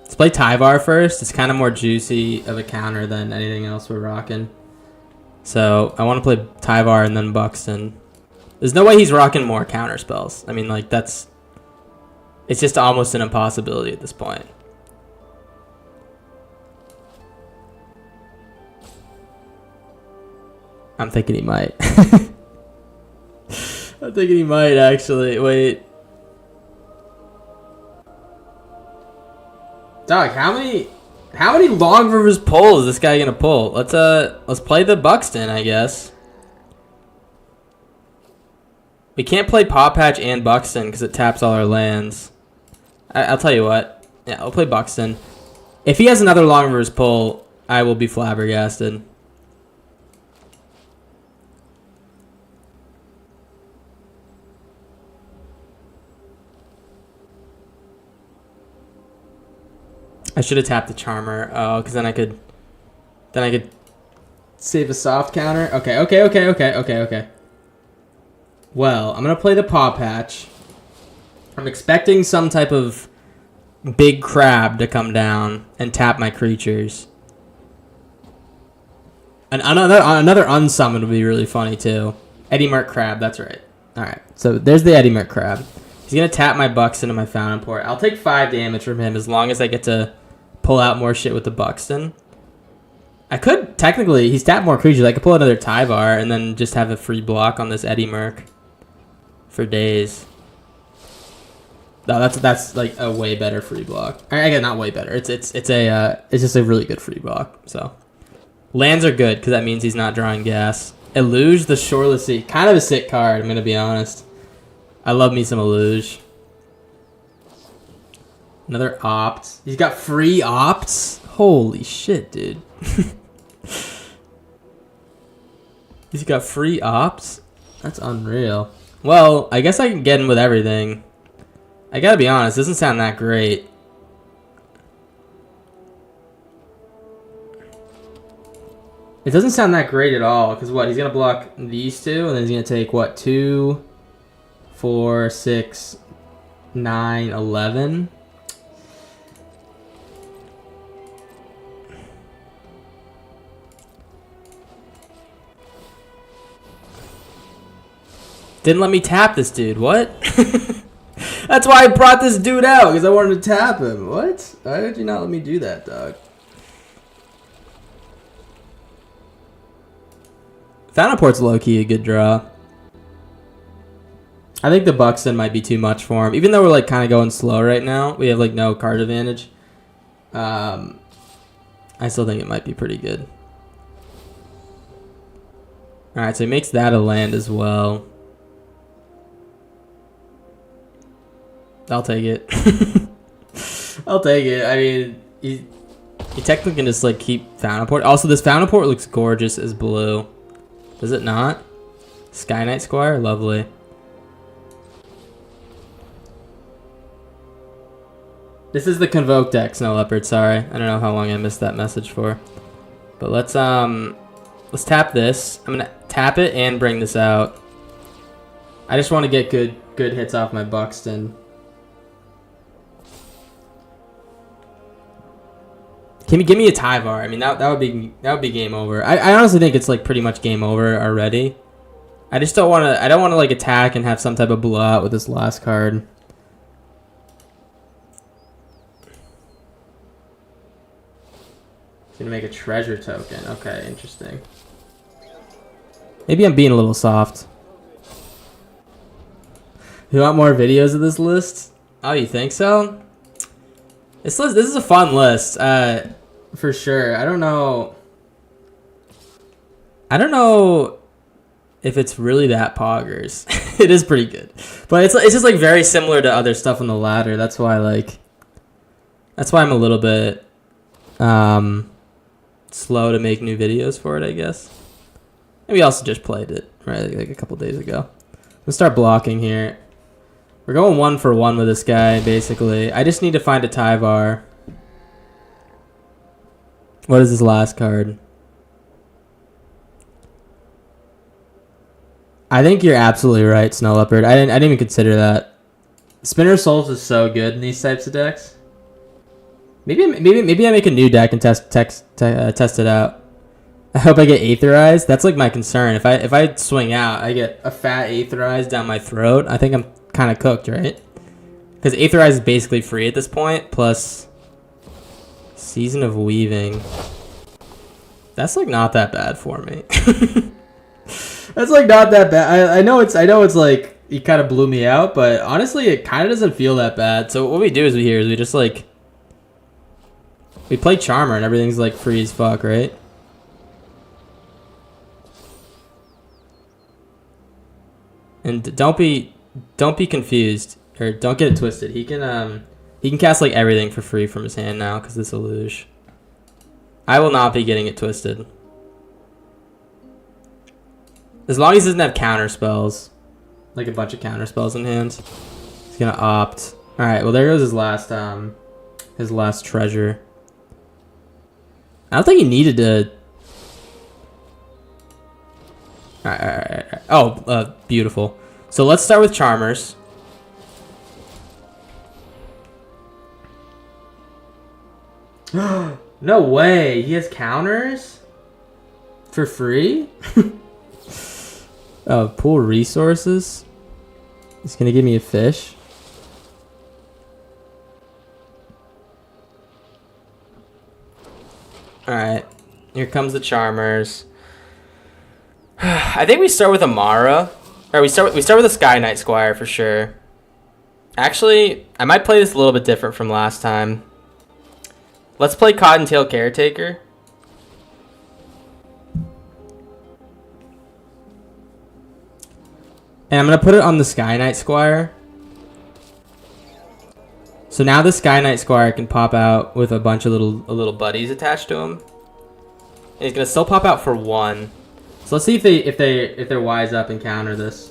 Let's play Tyvar first. It's kind of more juicy of a counter than anything else we're rocking. So I want to play Tyvar and then Buxton. There's no way he's rocking more counter spells. I mean, like, that's... It's just almost an impossibility at this point. I'm thinking he might. I'm thinking he might, actually. Wait. Dog, how many Long Rivers pulls is this guy gonna pull? Let's play the Buxton, I guess. We can't play Paw Patch and Buxton because it taps all our lands. I'll tell you what. Yeah, I'll play Buxton. If he has another Long Rivers pull, I will be flabbergasted. I should have tapped the Charmer. Oh, because then I could save a soft counter. Okay. Well, I'm gonna play the Paw Patch. I'm expecting some type of big crab to come down and tap my creatures. And another unsummon would be really funny too. Eddie Merc Crab, that's right. Alright, so there's the Eddie Merc Crab. He's gonna tap my Buxton into my Fountain Port. I'll take 5 damage from him as long as I get to pull out more shit with the Buxton. I could, technically, he's tapped more creatures. I could pull another Tyvar and then just have a free block on this Eddie Merc for days. No, that's like a way better free block. I guess not way better. It's just a really good free block. So lands are good because that means he's not drawing gas. Eluge the Shoreless Sea, kind of a sick card. I'm gonna be honest. I love me some Eluge. Another Opt. He's got free Opts. Holy shit, dude. He's got free Opts. That's unreal. Well, I guess I can get him with everything. I gotta be honest, doesn't sound that great. It doesn't sound that great at all, because what, he's gonna block these two, and then he's gonna take, what, 2, 4, 6, 9, 11? Didn't let me tap this dude, what? That's why I brought this dude out, because I wanted to tap him. What? Why did you not let me do that, dog? Fountain Port's low-key a good draw. I think the Buxton might be too much for him. Even though we're like kind of going slow right now, we have like no card advantage. I still think it might be pretty good. Alright, so he makes that a land as well. I'll take it. I'll take it. I mean, he technically can just like keep Fountain Port. Also, this Fountain Port looks gorgeous as blue. Does it not? Sky Knight Squire? Lovely. This is the Convoke deck, Snow Leopard. Sorry. I don't know how long I missed that message for. But let's tap this. I'm gonna tap it and bring this out. I just want to get good hits off my Buxton. Give me a Tyvar. I mean, that would be game over. I honestly think it's like pretty much game over already. I just don't want to. I don't want to like attack and have some type of blowout with this last card. It's gonna make a treasure token. Okay, interesting. Maybe I'm being a little soft. You want more videos of this list? Oh, you think so? This is a fun list, for sure. I don't know if it's really that poggers. It is pretty good, but it's just like very similar to other stuff on the ladder. That's why I'm a little bit slow to make new videos for it, I guess. And we also just played it right like a couple days ago. Let's start blocking here. We're going 1 for 1 with this guy, basically. I just need to find a Tyvar. What is his last card? I think you're absolutely right, Snow Leopard. I didn't even consider that. Spinner Souls is so good in these types of decks. Maybe I make a new deck and test it out. I hope I get Aetherized. That's like my concern. If I swing out, I get a fat Aetherized down my throat. I think I'm kind of cooked, right? Because Aetherized is basically free at this point. Plus Season of Weaving. That's like not that bad for me. That's like not that bad. I know it's like it kind of blew me out, but honestly, it kind of doesn't feel that bad. So what we do is we just like we play Charmer and everything's like free as fuck, right? And don't be confused or don't get it twisted. He can cast like everything for free from his hand now because this illusion. I will not be getting it twisted. As long as he doesn't have counter spells, like a bunch of counter spells in hand, he's gonna opt. All right, well there goes his last treasure. I don't think he needed to. All right. Oh, beautiful. So let's start with Charmers. No way, he has counters for free. Oh, pool resources. He's gonna give me a fish. All right, here comes the Charmers. I think we start with Amara, or we start with a Sky Knight Squire for sure. Actually, I might play this a little bit different from last time. Let's play Cottontail Caretaker. And I'm going to put it on the Sky Knight Squire. So now the Sky Knight Squire can pop out with a bunch of little buddies attached to him. And he's going to still pop out for 1. So let's see if they're wise up and counter this.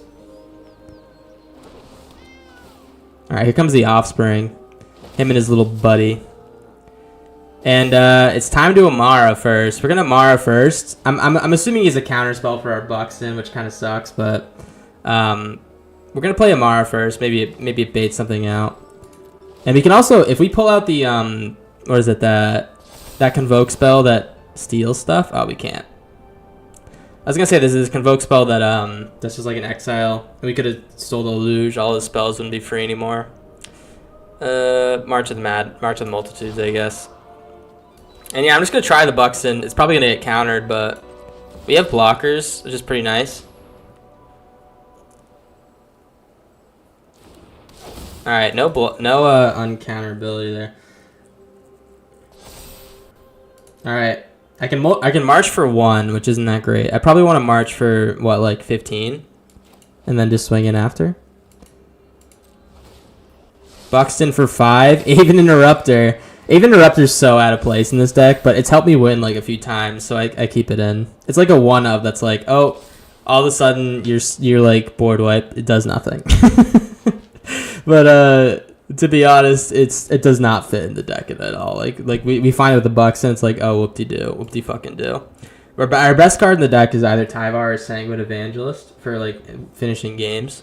All right, here comes the Offspring. Him and his little buddy. And it's time to Amara first. We're going to Amara first. I'm assuming he's a counter spell for our Buxton, which kind of sucks, but we're gonna play Amara first. Maybe it baits something out, and we can also, if we pull out the what is it, that Convoke spell that steals stuff. Oh, we can't. I was gonna say this is a Convoke spell that that's just like an exile, and we could have stole the Luge. All the spells wouldn't be free anymore. March of the Multitudes, I guess. And yeah, I'm just gonna try the Buxton. It's probably gonna get countered, but we have blockers, which is pretty nice. All right, no uncounterability there. All right, I can march for 1, which isn't that great. I probably want to march for what, like 15, and then just swing in after. Buxton for 5. Aven Interrupter. Aven Interrupter's so out of place in this deck, but it's helped me win like a few times, so I keep it in. It's like a 1-of that's like, oh, all of a sudden you're like board wipe. It does nothing. But to be honest, it does not fit in the deck at all. Like we find it with the Bucks, and it's like, oh, whoop-de fucking do. Our best card in the deck is either Tyvar or Sanguine Evangelist for like finishing games.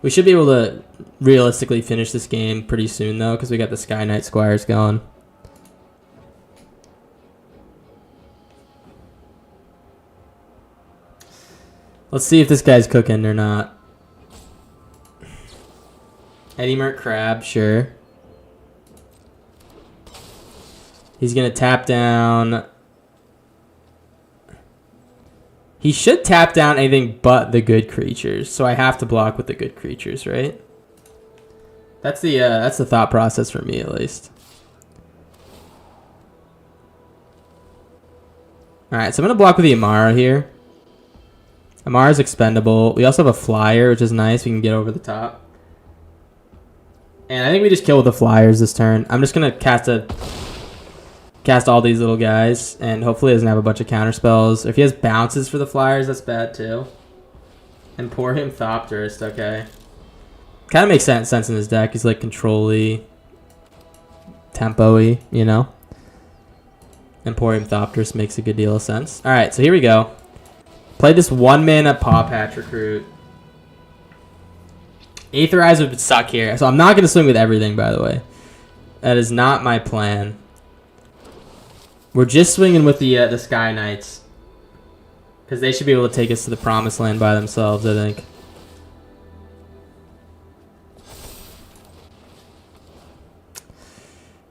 We should be able to realistically finish this game pretty soon though, because we got the Sky Knight Squires going. Let's see if this guy's cooking or not. Eddie Mert Crab, sure. He's going to tap down. He should tap down anything but the good creatures. So I have to block with the good creatures, right? That's the thought process for me, at least. All right, so I'm gonna block with the Amara here. Amara's expendable. We also have a flyer, which is nice. We can get over the top. And I think we just kill with the flyers this turn. I'm just gonna cast all these little guys, and hopefully he doesn't have a bunch of counter spells. If he has bounces for the flyers, that's bad too. And pour him Thopterist, okay. Kind of makes sense in his deck. He's like control-y, tempo-y, you know? Emporium Thopterist makes a good deal of sense. Alright, so here we go. Play this 1-mana Paw Patch Recruit. Aetherize would suck here. So I'm not going to swing with everything, by the way. That is not my plan. We're just swinging with the Sky Knights. Because they should be able to take us to the Promised Land by themselves, I think.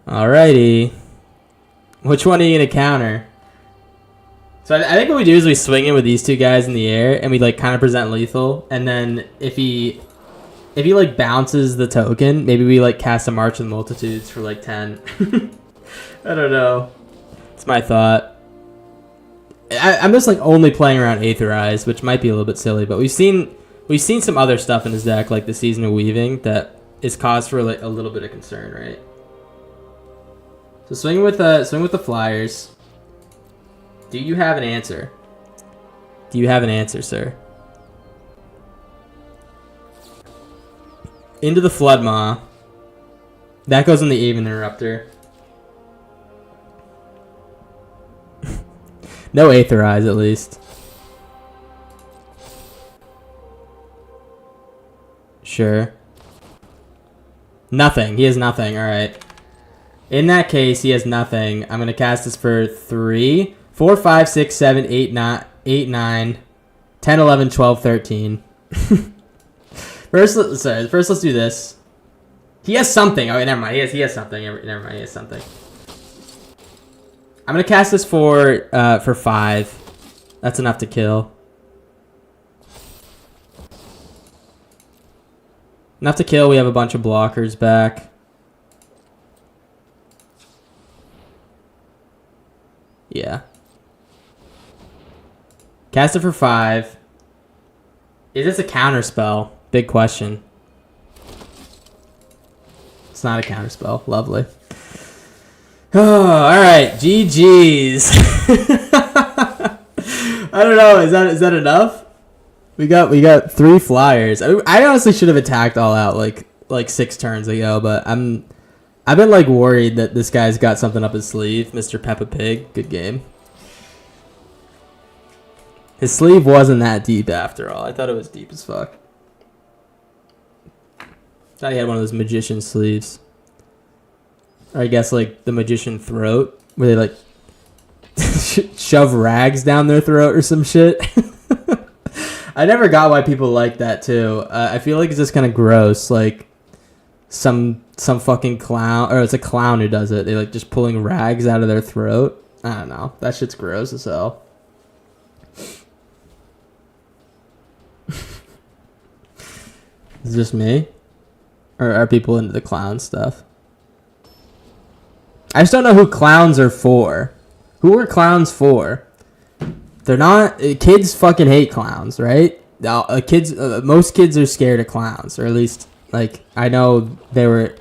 Alrighty. Which one are you going to counter? So I think what we do is we swing in with these two guys in the air, and we like kind of present lethal. And then if he like bounces the token, maybe we like cast a March of the Multitudes for like 10. I don't know. It's my thought. I'm just like only playing around Aetherize, which might be a little bit silly, but we've seen some other stuff in his deck, like the Season of Weaving, that is cause for like a little bit of concern, right? So swing with the flyers. Do you have an answer? Do you have an answer, sir? Into the Flood Maw. That goes in the Even Interrupter. No Aetherize, at least. Sure. Nothing. He has nothing. Alright. In that case, he has nothing. I'm going to cast this for 3, 4, 5, 6, 7, 8, 9, 10, 11, 12, 13. First, let's do this. He has something. Oh, never mind. He has something. Never mind. He has something. I'm going to cast this for 5. That's enough to kill. Enough to kill. We have a bunch of blockers back. Yeah. Cast it for 5. Is this a counter spell? Big question. It's not a counter spell. Lovely. Oh, alright. GG's. I don't know. Is that enough? We got 3 flyers. I honestly should have attacked all out like 6 turns ago, but I've been like worried that this guy's got something up his sleeve. Mr. Peppa Pig. Good game. His sleeve wasn't that deep after all. I thought it was deep as fuck. Thought he had one of those magician sleeves. Or I guess like the magician throat, where they like shove rags down their throat or some shit. I never got why people like that too. I feel like it's just kind of gross. Like some fucking clown, or it's a clown who does it. They like just pulling rags out of their throat. I don't know. That shit's gross as hell. Is it just me? Or are people into the clown stuff? I just don't know who clowns are for. Who are clowns for? They're not... Kids fucking hate clowns, right? Most kids are scared of clowns. Or at least, like, I know they were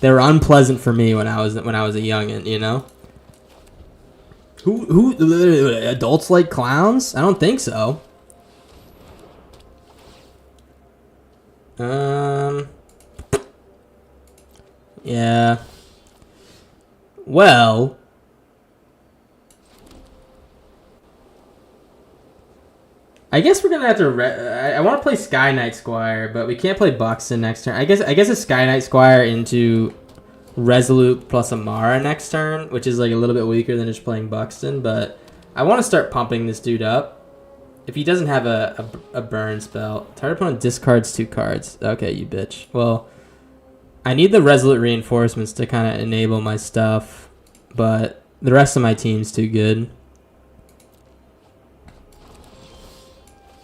unpleasant for me when I was a youngin', you know? Who adults like clowns? I don't think so. Yeah. Well, I guess we're gonna have to. I want to play Sky Knight Squire, but we can't play Buxton next turn. I guess a Sky Knight Squire into Resolute plus Amara next turn, which is like a little bit weaker than just playing Buxton. But I want to start pumping this dude up. If he doesn't have a burn spell, target opponent discards 2 cards. Okay, you bitch. Well, I need the Resolute Reinforcements to kind of enable my stuff, but the rest of my team's too good.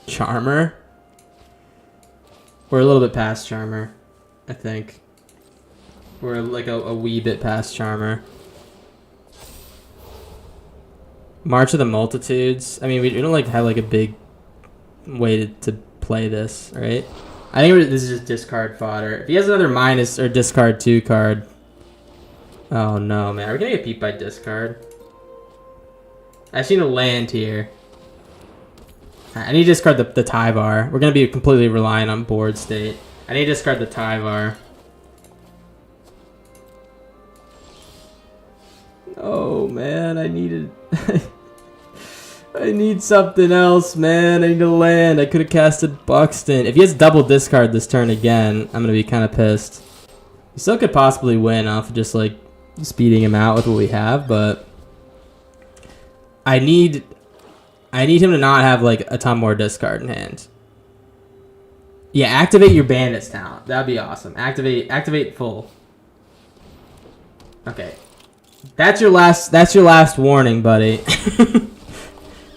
Charmer? We're a little bit past Charmer, I think. We're like a wee bit past Charmer. March of the Multitudes. I mean, we don't like have like a big way to play this, right? I think this is just discard fodder. If he has another minus or discard 2 card. Oh no, man. Are we gonna get beat by discard? I've seen a land here. I need to discard the Tyvar. We're gonna be completely reliant on board state. I need to discard the Tyvar. Oh man, I needed... I need something else, man. I need a land. I could have casted Buxton. If he has double discard this turn again, I'm going to be kind of pissed. We still could possibly win off of just, like, speeding him out with what we have, but... I need him to not have, like, a ton more discard in hand. Yeah, activate your Bandits talent. That'd be awesome. Activate full. Okay. That's your last warning, buddy.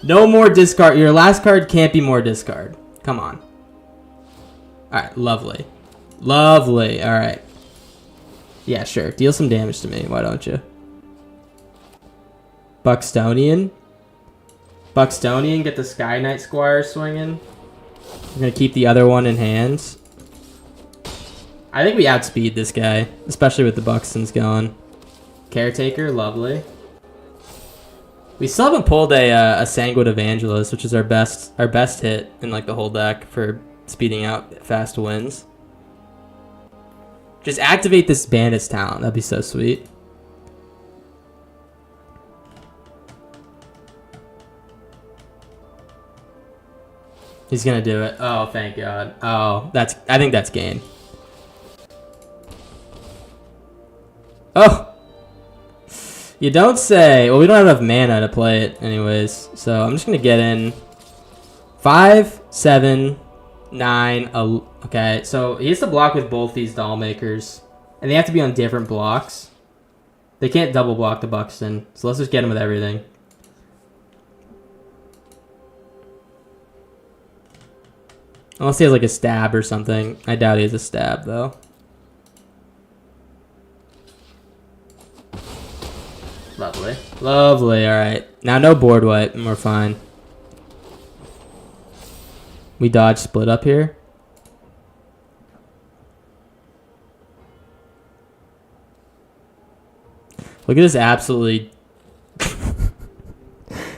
No more discard. Your last card can't be more discard. Come on. Alright, lovely. Lovely. Alright. Yeah, sure. Deal some damage to me. Why don't you? Buxtonian. Buxtonian, get the Sky Knight Squire swinging. We're going to keep the other one in hand. I think we outspeed this guy, especially with the Buxtons going. Caretaker, lovely. We still haven't pulled a Sanguine Evangelist, which is our best hit in like the whole deck for speeding out fast wins. Just activate this Bandits talent. That'd be so sweet. He's gonna do it. Oh, thank God. Oh, I think that's game. Oh! You don't say. Well, we don't have enough mana to play it anyways. So I'm just going to get in 5, 7, 9. Okay, so he has to block with both these doll makers. And they have to be on different blocks. They can't double block the Buxton. So let's just get him with everything. Unless he has like a stab or something. I doubt he has a stab though. Lovely. Lovely, alright. Now no board wipe, and we're fine. We dodge split up here. Look at this absolutely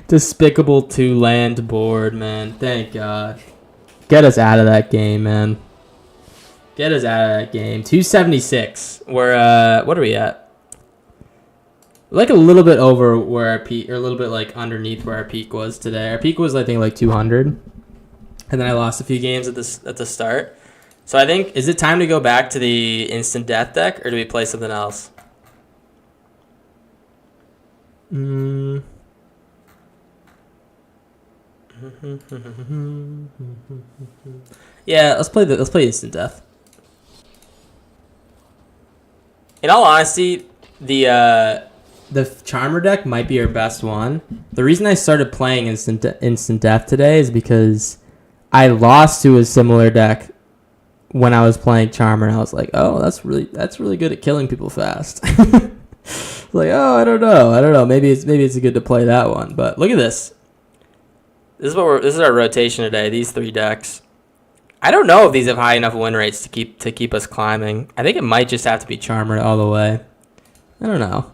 despicable 2-land board, man. Thank God. Get us out of that game, man. Get us out of that game. 276. We're, what are we at? Like a little bit over where our peak, or a little bit like underneath where our peak was today. Our peak was, I think, like 200. And then I lost a few games at the start. So I think, is it time to go back to the instant death deck, or do we play something else? Yeah, let's play instant death. In all honesty, the Charmer deck might be our best one. The reason I started playing instant death today is because I lost to a similar deck when I was playing Charmer, and I was like, oh, that's really good at killing people fast. Like, oh, I don't know. Maybe it's good to play that one. But look at this. This is our rotation today. These 3 decks. I don't know if these have high enough win rates to keep us climbing. I think it might just have to be Charmer all the way. I don't know.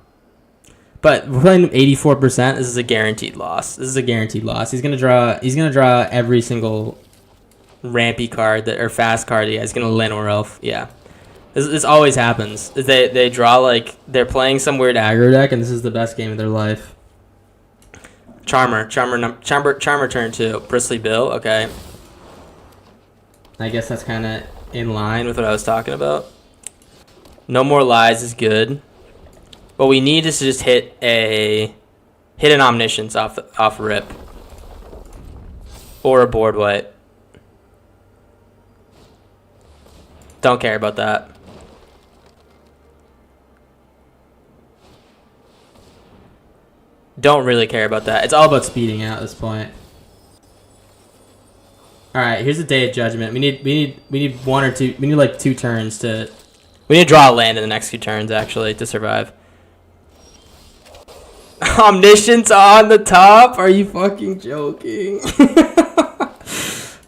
But we're playing 84%. This is a guaranteed loss. He's gonna draw every single rampy card or fast card. Yeah, he's gonna Llanowar Elf. Yeah. This always happens. They draw like they're playing some weird aggro deck, and this is the best game of their life. Charmer turn 2. Bristly Bill. Okay. I guess that's kind of in line with what I was talking about. No More Lies is good. What we need is to just hit an Omniscience off rip. Or a board wipe. Don't care about that. Don't really care about that. It's all about speeding out at this point. All right, here's the Day of Judgment. We need one or two. We need like 2 turns to We need to draw a land in the next few turns, actually, to survive. Omniscience on the top? Are you fucking joking?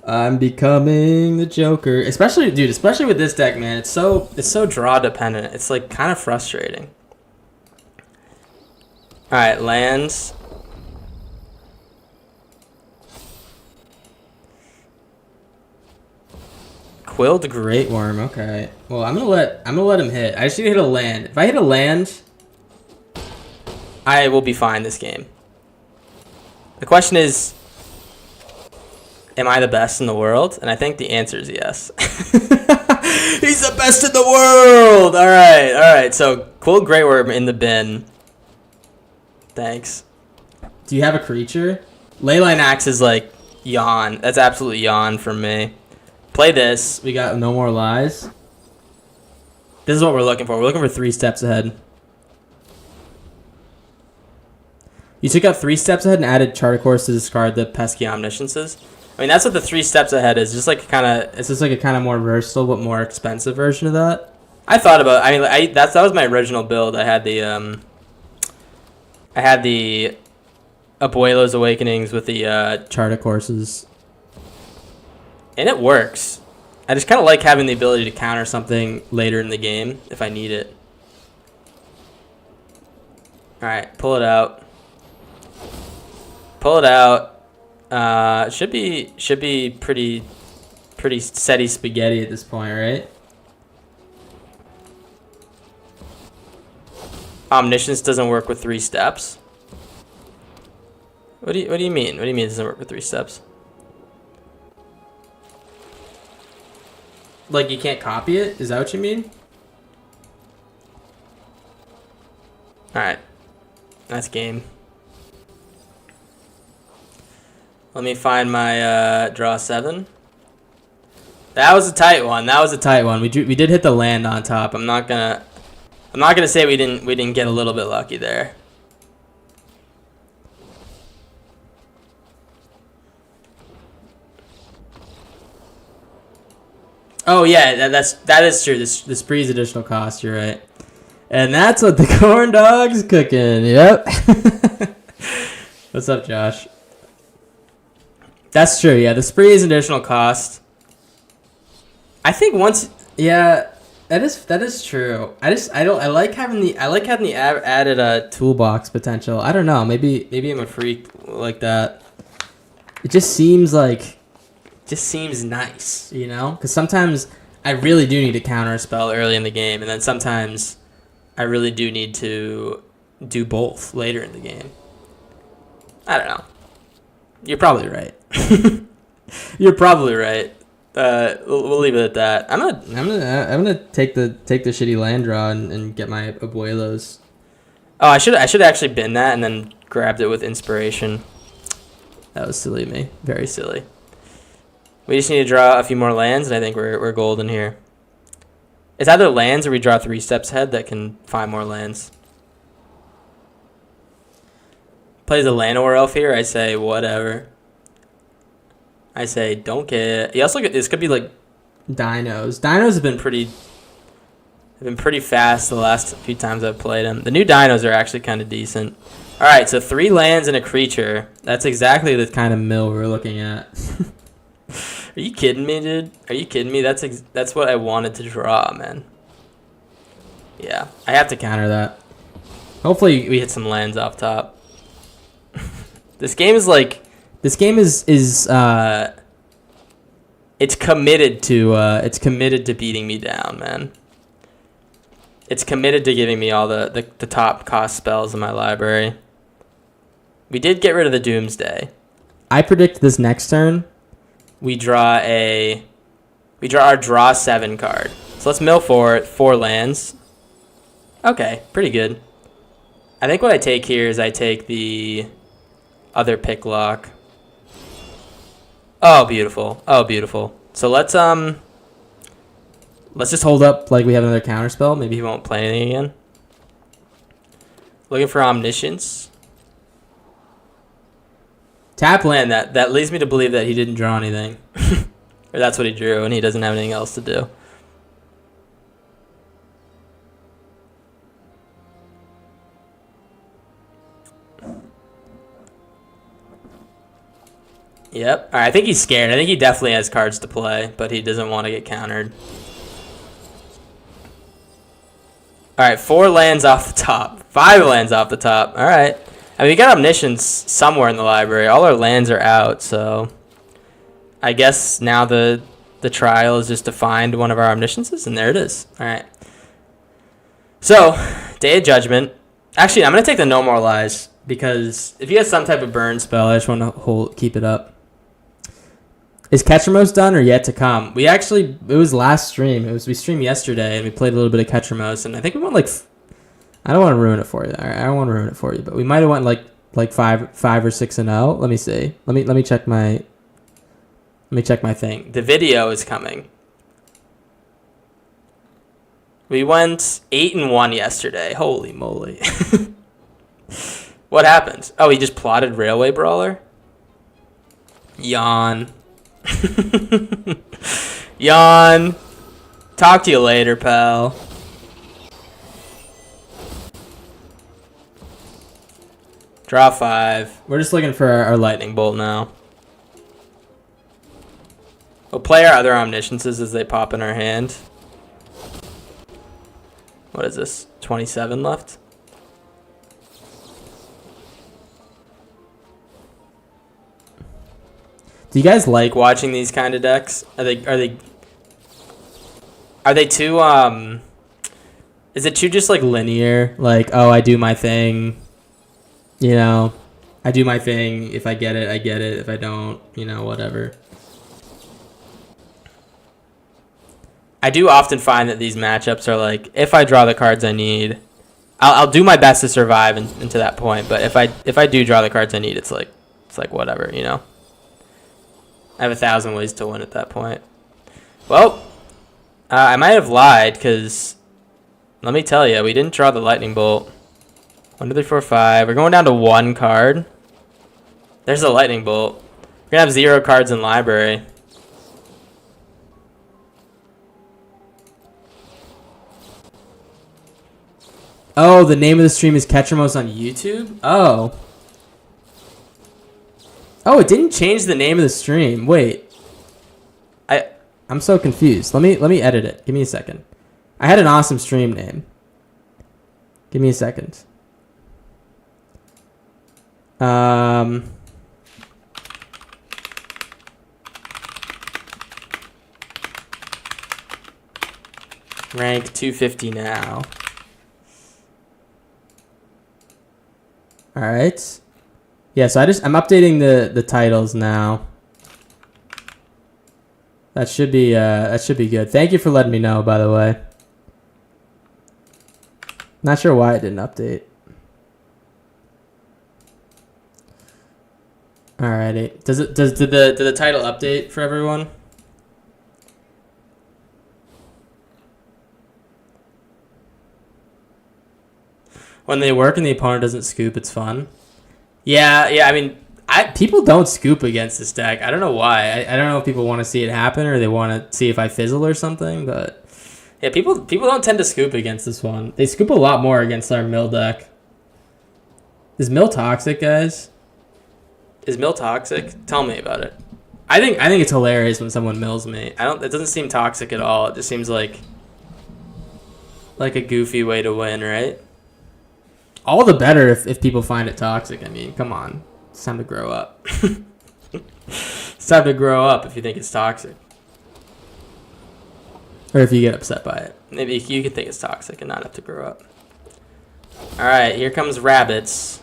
I'm becoming the Joker. Especially with this deck, man. It's so draw dependent. It's like kind of frustrating. All right, lands. Quilled Great Worm. Okay. Well, I'm gonna let him hit. I just need to hit a land. If I hit a land, I will be fine this game. The question is, am I the best in the world? And I think the answer is yes. He's the best in the world. All right. So Quilled Great Worm in the bin. Thanks. Do you have a creature? Leyline Axe is like yawn. That's absolutely yawn from me. Play this. We got No More Lies. This is what we're looking for. We're looking for 3 steps ahead. You took out 3 steps ahead and added Charter Course to discard the pesky Omnisciences. I mean, that's what the 3 steps ahead is. Just like it's just like a kind of more versatile but more expensive version of that. I thought about. I mean, that was my original build. I had the Abuelo's Awakenings with the Charter Courses. And it works. I just kind of like having the ability to counter something later in the game if I need it. All right, pull it out. Pull it out. Should be pretty steady spaghetti at this point, right? Omniscience doesn't work with 3 steps. What do you mean? What do you mean it doesn't work with 3 steps? Like you can't copy it? Is that what you mean? Alright. That's game. Let me find my draw 7. That was a tight one. We did hit the land on top. I'm not gonna say we didn't get a little bit lucky there. Oh yeah, that is true. The spree's additional cost. You're right, and that's what the Corndog's cooking. Yep. What's up, Josh? That's true. Yeah, the spree is additional cost. I think once. Yeah, that is true. I like having the added toolbox potential. I don't know. Maybe I'm a freak like that. It just seems nice, you know? Because sometimes I really do need to counter a spell early in the game, and then sometimes I really do need to do both later in the game. I don't know. You're probably right. You're probably right. We'll leave it at that. I'm gonna take the shitty land draw and get my Abuelos. Oh, I should actually bin that and then grabbed it with inspiration. That was silly of me. Very silly. We just need to draw a few more lands, and I think we're golden here. It's either lands or we draw 3 steps ahead that can find more lands. Plays a Llanowar Elf here. I say whatever. I say don't care. He also this could be like dinos. Dinos have been pretty fast the last few times I've played them. The new dinos are actually kind of decent. All right, so 3 lands and a creature. That's exactly the kind of mill we're looking at. Are you kidding me, dude? Are you kidding me? That's what I wanted to draw, man. Yeah, I have to counter that. Hopefully we hit some lands off top. This game is it's committed to beating me down, man. It's committed to giving me all the top cost spells in my library. We did get rid of the Doomsday. I predict this next turn we draw our draw 7 card. So let's mill 4 lands. Okay, pretty good. I think what I take here is I take the other pick lock. Oh, beautiful. Oh, beautiful. So let's just hold up like we have another counter spell. Maybe he won't play anything again. Looking for Omniscience. Tap land. That leads me to believe that he didn't draw anything. Or that's what he drew and he doesn't have anything else to do. Yep. All right, I think he's scared. I think he definitely has cards to play, but he doesn't want to get countered. All right, 4 lands off the top. 5 lands off the top. All right. I mean, we got Omniscience somewhere in the library. All our lands are out, so I guess now the trial is just to find one of our Omnisciences, and there it is. All right. So, Day of Judgment. Actually, I'm going to take the No More Lies, because if he has some type of burn spell, I just want to keep it up. Is Ketchermos done or yet to come? It was last stream. We streamed yesterday, and we played a little bit of Ketchermos, and I think we went like... I don't want to ruin it for you. I don't want to ruin it for you, but we might have went like 5 or 6-0. Let me see. Let me check my thing. The video is coming. We went 8-1 yesterday. Holy moly! What happened? Oh, he just plotted Railway Brawler. Yawn. Yawn. Talk to you later, pal. Draw 5. We're just looking for our lightning bolt now. We'll play our other Omnisciences as they pop in our hand. What is this? 27 left? Do you guys like watching these kind of decks? Are they too is it too just like linear? Like, oh, I do my thing. You know, I do my thing. If I get it, I get it. If I don't, you know, whatever. I do often find that these matchups are like, if I draw the cards I need, I'll do my best to survive into that point. But if I do draw the cards I need, it's like whatever, you know. I have 1,000 ways to win at that point. Well, I might have lied, because let me tell you, we didn't draw the lightning bolt. 1, 2, 3, 4, 5. We're going down to 1 card. There's a lightning bolt. We're gonna have 0 cards in library. Oh, the name of the stream is Ketchermos on YouTube? Oh. Oh, it didn't change the name of the stream. Wait. I'm so confused. Let me edit it. Give me a second. I had an awesome stream name. Give me a second. Rank 250 now. All right. Yeah, so I'm updating the titles now. That should be good. Thank you for letting me know, by the way. Not sure why it didn't update. Alrighty. Did the title update for everyone? When they work and the opponent doesn't scoop, it's fun. Yeah. I mean, people don't scoop against this deck. I don't know why. I don't know if people want to see it happen or they want to see if I fizzle or something. But yeah, people don't tend to scoop against this one. They scoop a lot more against our mill deck. Is mill toxic, guys? Is mill toxic? Tell me about it. I think it's hilarious when someone mills me. It doesn't seem toxic at all. It just seems like a goofy way to win, right? All the better if people find it toxic. I mean, come on. It's time to grow up. It's time to grow up if you think it's toxic. Or if you get upset by it. Maybe you can think it's toxic and not have to grow up. Alright, here comes rabbits.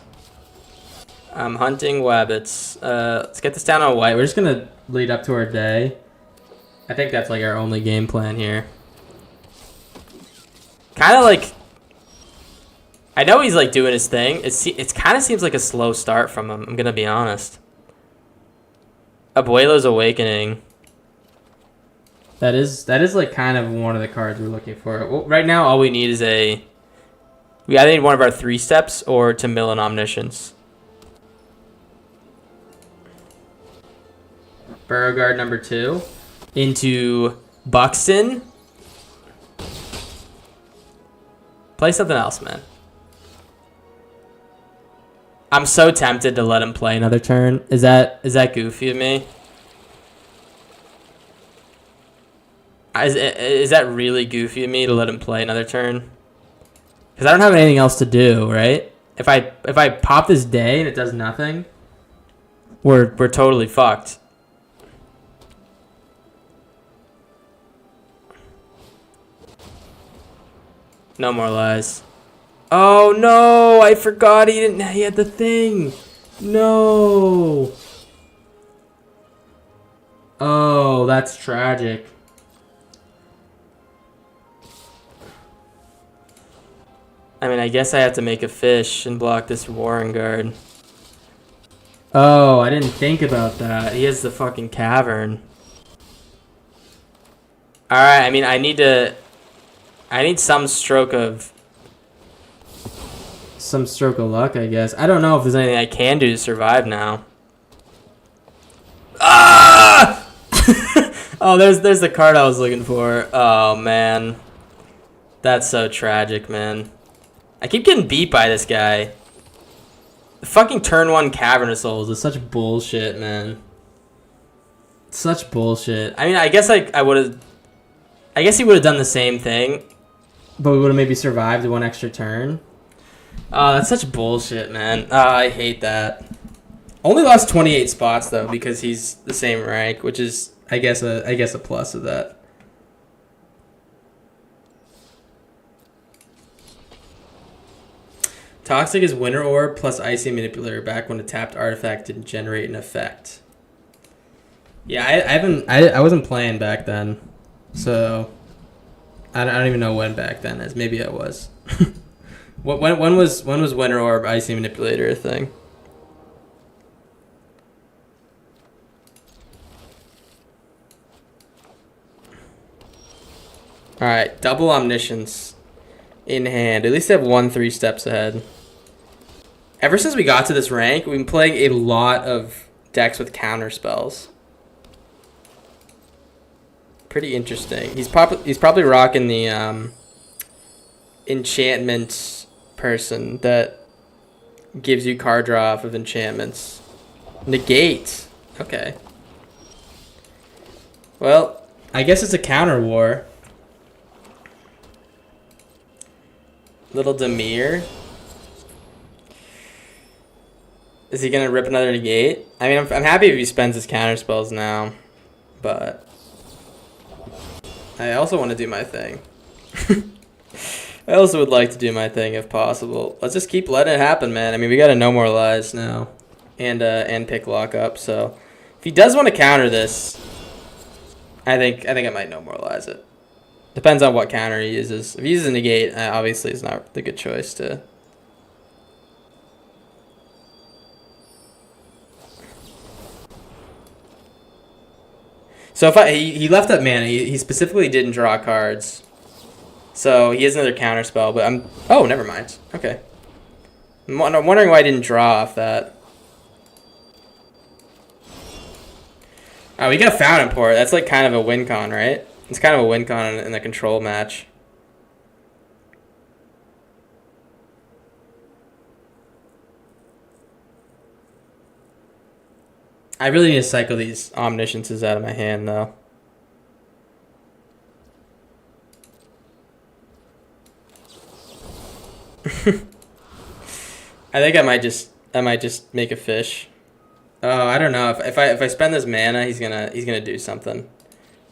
I'm hunting wabbits. Let's get this down on white. We're just going to lead up to our day. I think that's like our only game plan here. Kind of like... I know he's like doing his thing. It kind of seems like a slow start from him. I'm gonna be honest. Abuelo's Awakening. That is like kind of one of the cards we're looking for. Well, right now, all we need is we either need one of our 3 steps or to mill an Omniscience. Beauregard number 2 into Buxton. Play something else, man. I'm so tempted to let him play another turn. Is that goofy of me? Is that really goofy of me to let him play another turn? Because I don't have anything else to do, right? If I pop this day and it does nothing, we're totally fucked. No more lies. Oh no! I forgot he didn't. He had the thing. No. Oh, that's tragic. I mean, I guess I have to make a fish and block this Warren guard. Oh, I didn't think about that. He has the fucking cavern. Alright, I mean, I need some stroke of luck, I guess. I don't know if there's anything I can do to survive now. Ah! Oh, there's the card I was looking for. Oh, man. That's so tragic, man. I keep getting beat by this guy. The fucking turn 1 Cavernous Souls is such bullshit, man. Such bullshit. I mean, I guess he would have done the same thing, but we would have maybe survived 1 extra turn. Oh, that's such bullshit, man. I hate that. Only lost 28 spots though because he's the same rank, which is I guess a plus of that. Toxic is Winter Orb plus Icy Manipulator back when a tapped artifact didn't generate an effect. Yeah, I wasn't playing back then, so I don't even know when back then is. Maybe I was. when was Winter Orb Icy Manipulator a thing? All right, double Omniscience in hand. At least I have 3 steps ahead. Ever since we got to this rank, we've been playing a lot of decks with counter spells. Pretty interesting. He's probably rocking the enchantment person that gives you card draw off of enchantments. Negate. Okay. Well, I guess it's a counter war. Little Demir. Is he gonna rip another negate? I mean, I'm happy if he spends his counter spells now, but I also want to do my thing. I also would like to do my thing if possible. Let's just keep letting it happen, man. I mean, we got to No More Lies now, and pick lock up. So if he does want to counter this, I think I might No More Lies it. Depends on what counter he uses. If he uses a negate, obviously it's not the good choice to. So if he left up mana, he specifically didn't draw cards. So he has another counter spell, but oh, never mind. Okay. I'm wondering why I didn't draw off that. Oh, we got Fountain Port. That's like kind of a win con, right? It's kind of a win con in the control match. I really need to cycle these Omnisciences out of my hand, though. I think I might just make a fish. Oh, I don't know. If I spend this mana, he's gonna do something.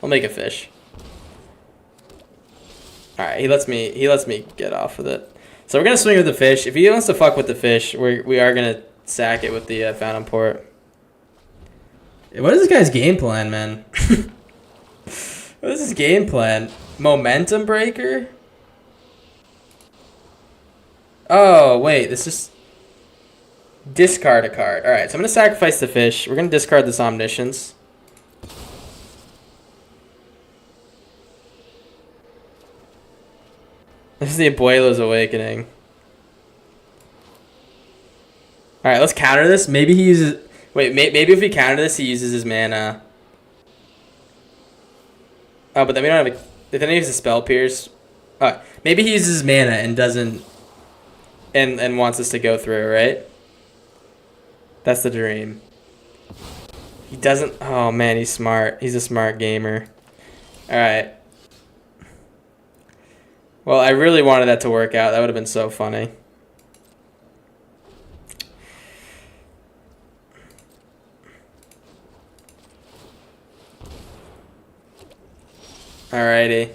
I'll make a fish. All right, he lets me get off with it. So we're gonna swing with the fish. If he wants to fuck with the fish, we are gonna sack it with the Fountain Port. What is this guy's game plan, man? What is his game plan? Momentum Breaker? Oh, wait, this is... Discard a card. Alright, so I'm going to sacrifice the fish. We're going to discard this Omniscience. This is the Abuelo's Awakening. Alright, let's counter this. Maybe he uses... Wait, maybe if we counter this, he uses his mana. Oh, but then we don't have a... If then he uses Spell Pierce... maybe he uses his mana and doesn't... And wants us to go through, right? That's the dream. He doesn't... Oh, man, he's smart. He's a smart gamer. All right. Well, I really wanted that to work out. That would have been so funny. Alrighty.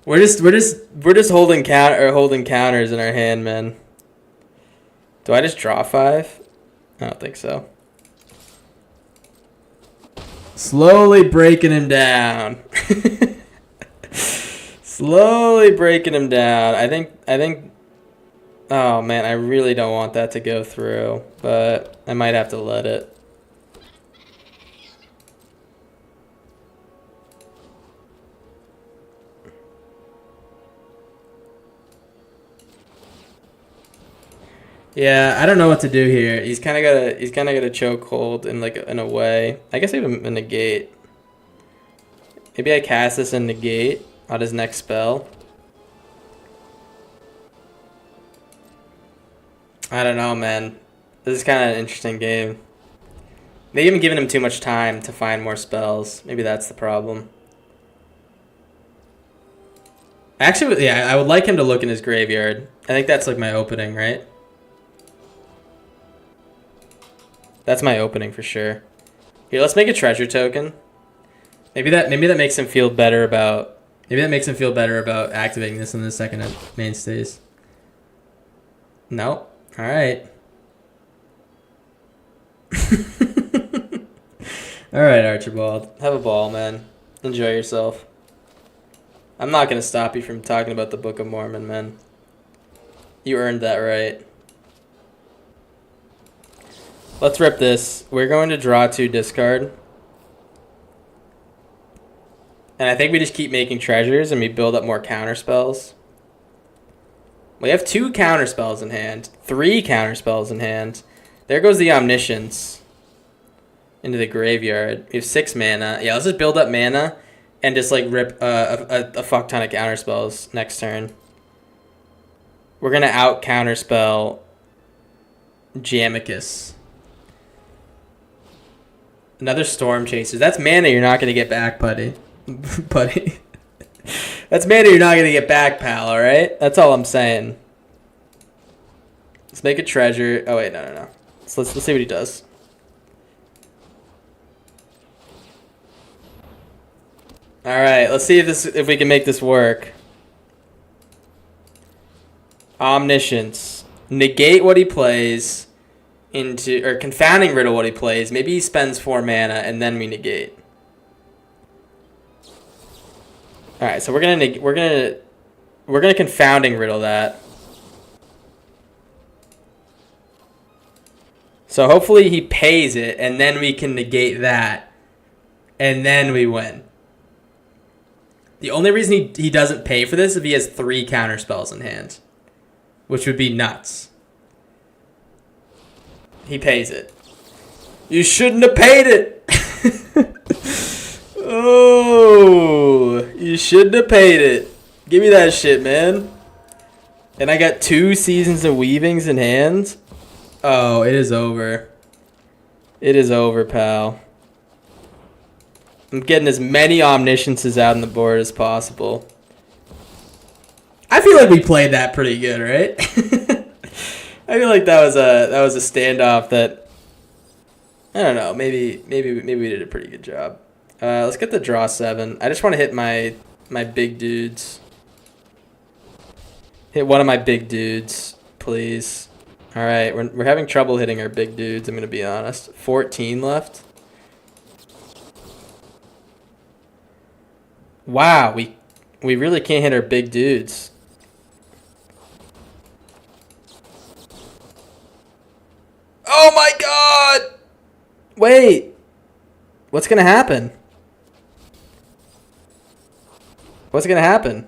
We're just holding counters in our hand, man. Do I just draw 5? I don't think so. Slowly breaking him down. Slowly breaking him down. I think oh man, I really don't want that to go through, but I might have to let it. Yeah, I don't know what to do here. He's kind of got a chokehold in a way. I guess even a negate. Maybe I cast this and negate on his next spell. I don't know, man. This is kind of an interesting game. They haven't given him too much time to find more spells. Maybe that's the problem. Actually, yeah, I would like him to look in his graveyard. I think that's like my opening, right? That's my opening for sure. Here, let's make a treasure token. Maybe that makes him feel better about activating this in the second mainstays. Nope. All right. All right, Archibald. Have a ball, man. Enjoy yourself. I'm not gonna stop you from talking about the Book of Mormon, man. You earned that right. Let's rip this. We're going to draw 2 discard. And I think we just keep making treasures and we build up more counter spells. We have 2 counter spells in hand. 3 counter spells in hand. There goes the Omniscience into the graveyard. We have 6 mana. Yeah, let's just build up mana and just like rip a fuck ton of counter spells next turn. We're going to out counter spell Jamicus. Another Storm Chaser. That's mana you're not going to get back, buddy. Buddy. That's mana you're not going to get back, pal, alright? That's all I'm saying. Let's make a treasure. Oh, wait, no. So let's see what he does. Alright, let's see if we can make this work. Omniscience. Negate what he plays. Or confounding riddle what he plays. Maybe he spends 4 mana and then we negate. All right, so we're gonna confounding riddle that. So hopefully he pays it and then we can negate that, and then we win. The only reason he doesn't pay for this is if he has 3 counter spells in hand, which would be nuts. He pays it. You shouldn't have paid it. Oh, you shouldn't have paid it. Give me that shit, man. And I got 2 Seasons of Weavings in hand. Oh, it is over. It is over, pal. I'm getting as many Omnisciences out on the board as possible. I feel like we played that pretty good, right? I feel like that was a standoff that, I don't know, maybe we did a pretty good job. Let's get the draw 7. I just want to hit my big dudes. Hit one of my big dudes, please. All right, we're having trouble hitting our big dudes, I'm going to be honest. 14 left. Wow, we really can't hit our big dudes. Oh my god! Wait. What's going to happen? What's going to happen?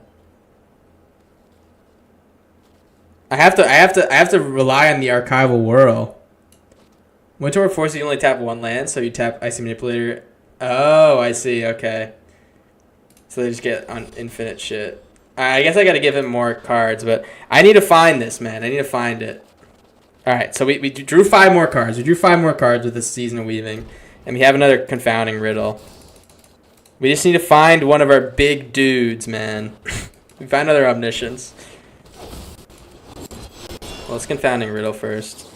I have to rely on the archival whirl. Winter forces you only tap 1 land, so you tap Icy Manipulator. Oh, I see. Okay. So they just get on infinite shit. I guess I got to give him more cards, but I need to find this, man. I need to find it. All right, so we drew 5 more cards. We drew 5 more cards with this Season of Weaving. And we have another confounding riddle. We just need to find one of our big dudes, man. We find another omniscience. Well, let's confounding riddle first.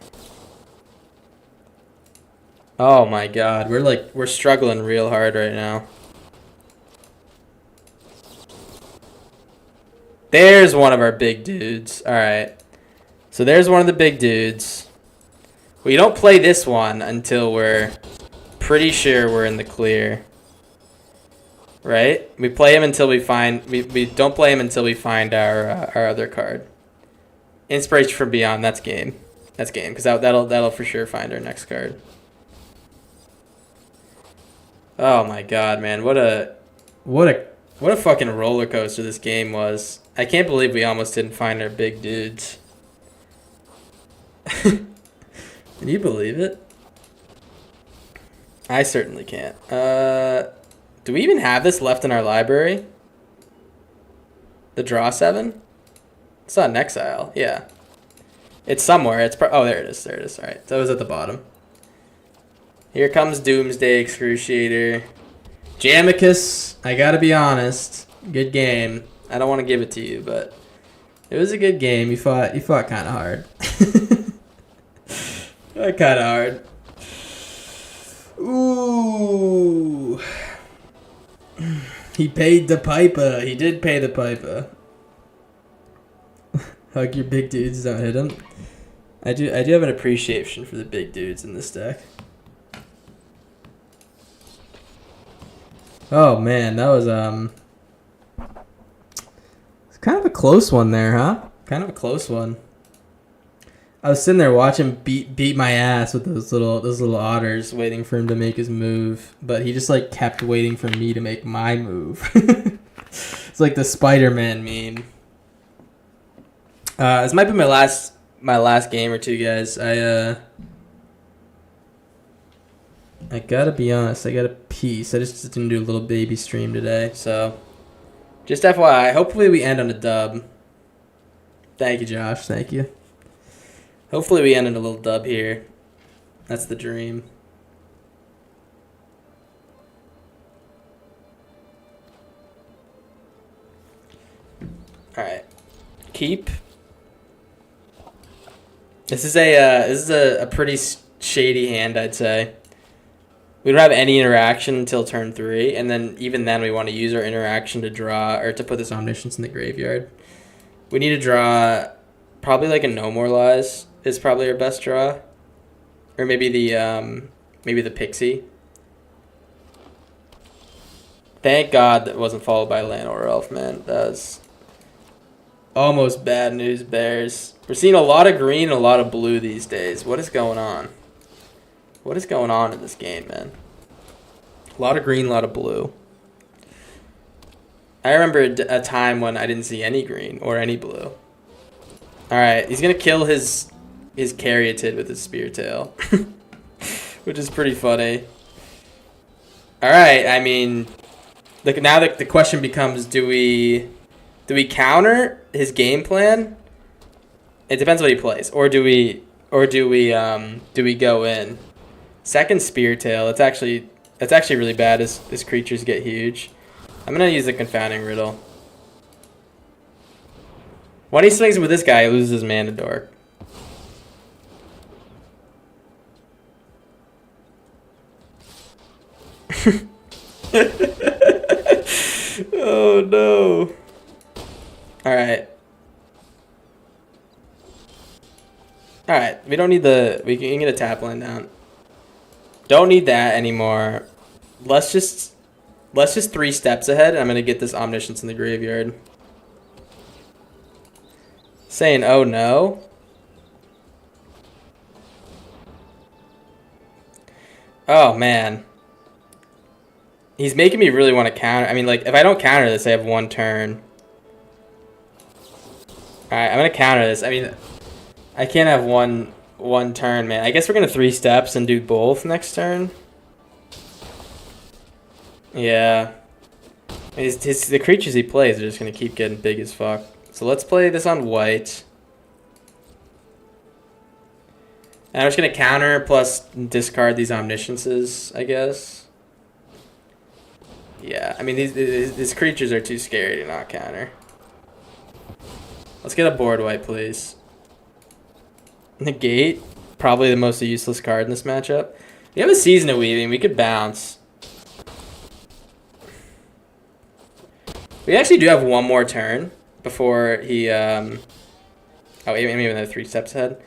Oh my god, we're struggling real hard right now. There's one of our big dudes. Alright. So there's one of the big dudes. We don't play this one until we're pretty sure we're in the clear. Right? We play him until we find... We don't play him until we find our other card. Inspiration from Beyond, that's game. That's game, because that'll for sure find our next card. Oh my god, man. What a fucking roller coaster this game was. I can't believe we almost didn't find our big dudes. Can you believe it? I certainly can't. Do we even have this left in our library? The draw 7? It's not in Exile. Yeah. It's somewhere. Oh, there it is. There it is. All right. That was at the bottom. Here comes Doomsday Excruciator. Jamicus, I gotta be honest. Good game. I don't want to give it to you, but it was a good game. You fought kind of hard. Kind of hard. Ooh. He paid the piper. He did pay the piper. Hug your big dudes, don't hit them. I do have an appreciation for the big dudes in this deck. Oh man, that was it's kind of a close one there, huh? Kind of a close one. I was sitting there watching beat my ass with those little otters, waiting for him to make his move, but he just like kept waiting for me to make my move. It's like the Spider-Man meme. This might be my last game or two, guys. I gotta be honest. I got a piece. I just didn't do a little baby stream today, so just FYI. Hopefully we end on a dub. Thank you, Josh. Thank you. Hopefully we end on a little dub here. That's the dream. All right, keep. This is a pretty shady hand, I'd say. We don't have any interaction until turn 3, and then even then we want to use our interaction to draw or to put this Omniscience in the graveyard. We need to draw probably like a No More Lies is probably our best draw, or maybe the Pixie. Thank God that wasn't followed by Land or Elf, man. That was almost bad news, Bears. We're seeing a lot of green and a lot of blue these days. What is going on? What is going on in this game, man? A lot of green, a lot of blue. I remember a time when I didn't see any green or any blue. Alright, he's going to kill his Caryatid with his Spear Tail. Which is pretty funny. Alright, I mean, now the question becomes, do we counter his game plan? It depends what he plays. Or do we go in? Second Spear Tail, that's actually really bad as creatures get huge. I'm gonna use the Confounding Riddle. When he swings with this guy, he loses his Mana Dork. Oh no. Alright. Alright, we don't need we can get a tap line down. Don't need that anymore. Let's just 3 steps ahead, and I'm gonna get this Omniscience in the graveyard. Saying oh no. Oh man. He's making me really want to counter. I mean, like, if I don't counter this, I have 1 turn. Alright, I'm gonna counter this. I mean, I can't have one turn, man. I guess we're gonna 3 steps and do both next turn. Yeah. The creatures he plays are just gonna keep getting big as fuck. So let's play this on white. And I'm just going to counter plus discard these omnisciences, I guess. Yeah, I mean, these creatures are too scary to not counter. Let's get a board wipe, please. Negate, probably the most useless card in this matchup. We have a Season of Weaving. We could bounce. We actually do have one more turn before he... Oh, maybe another 3 steps ahead.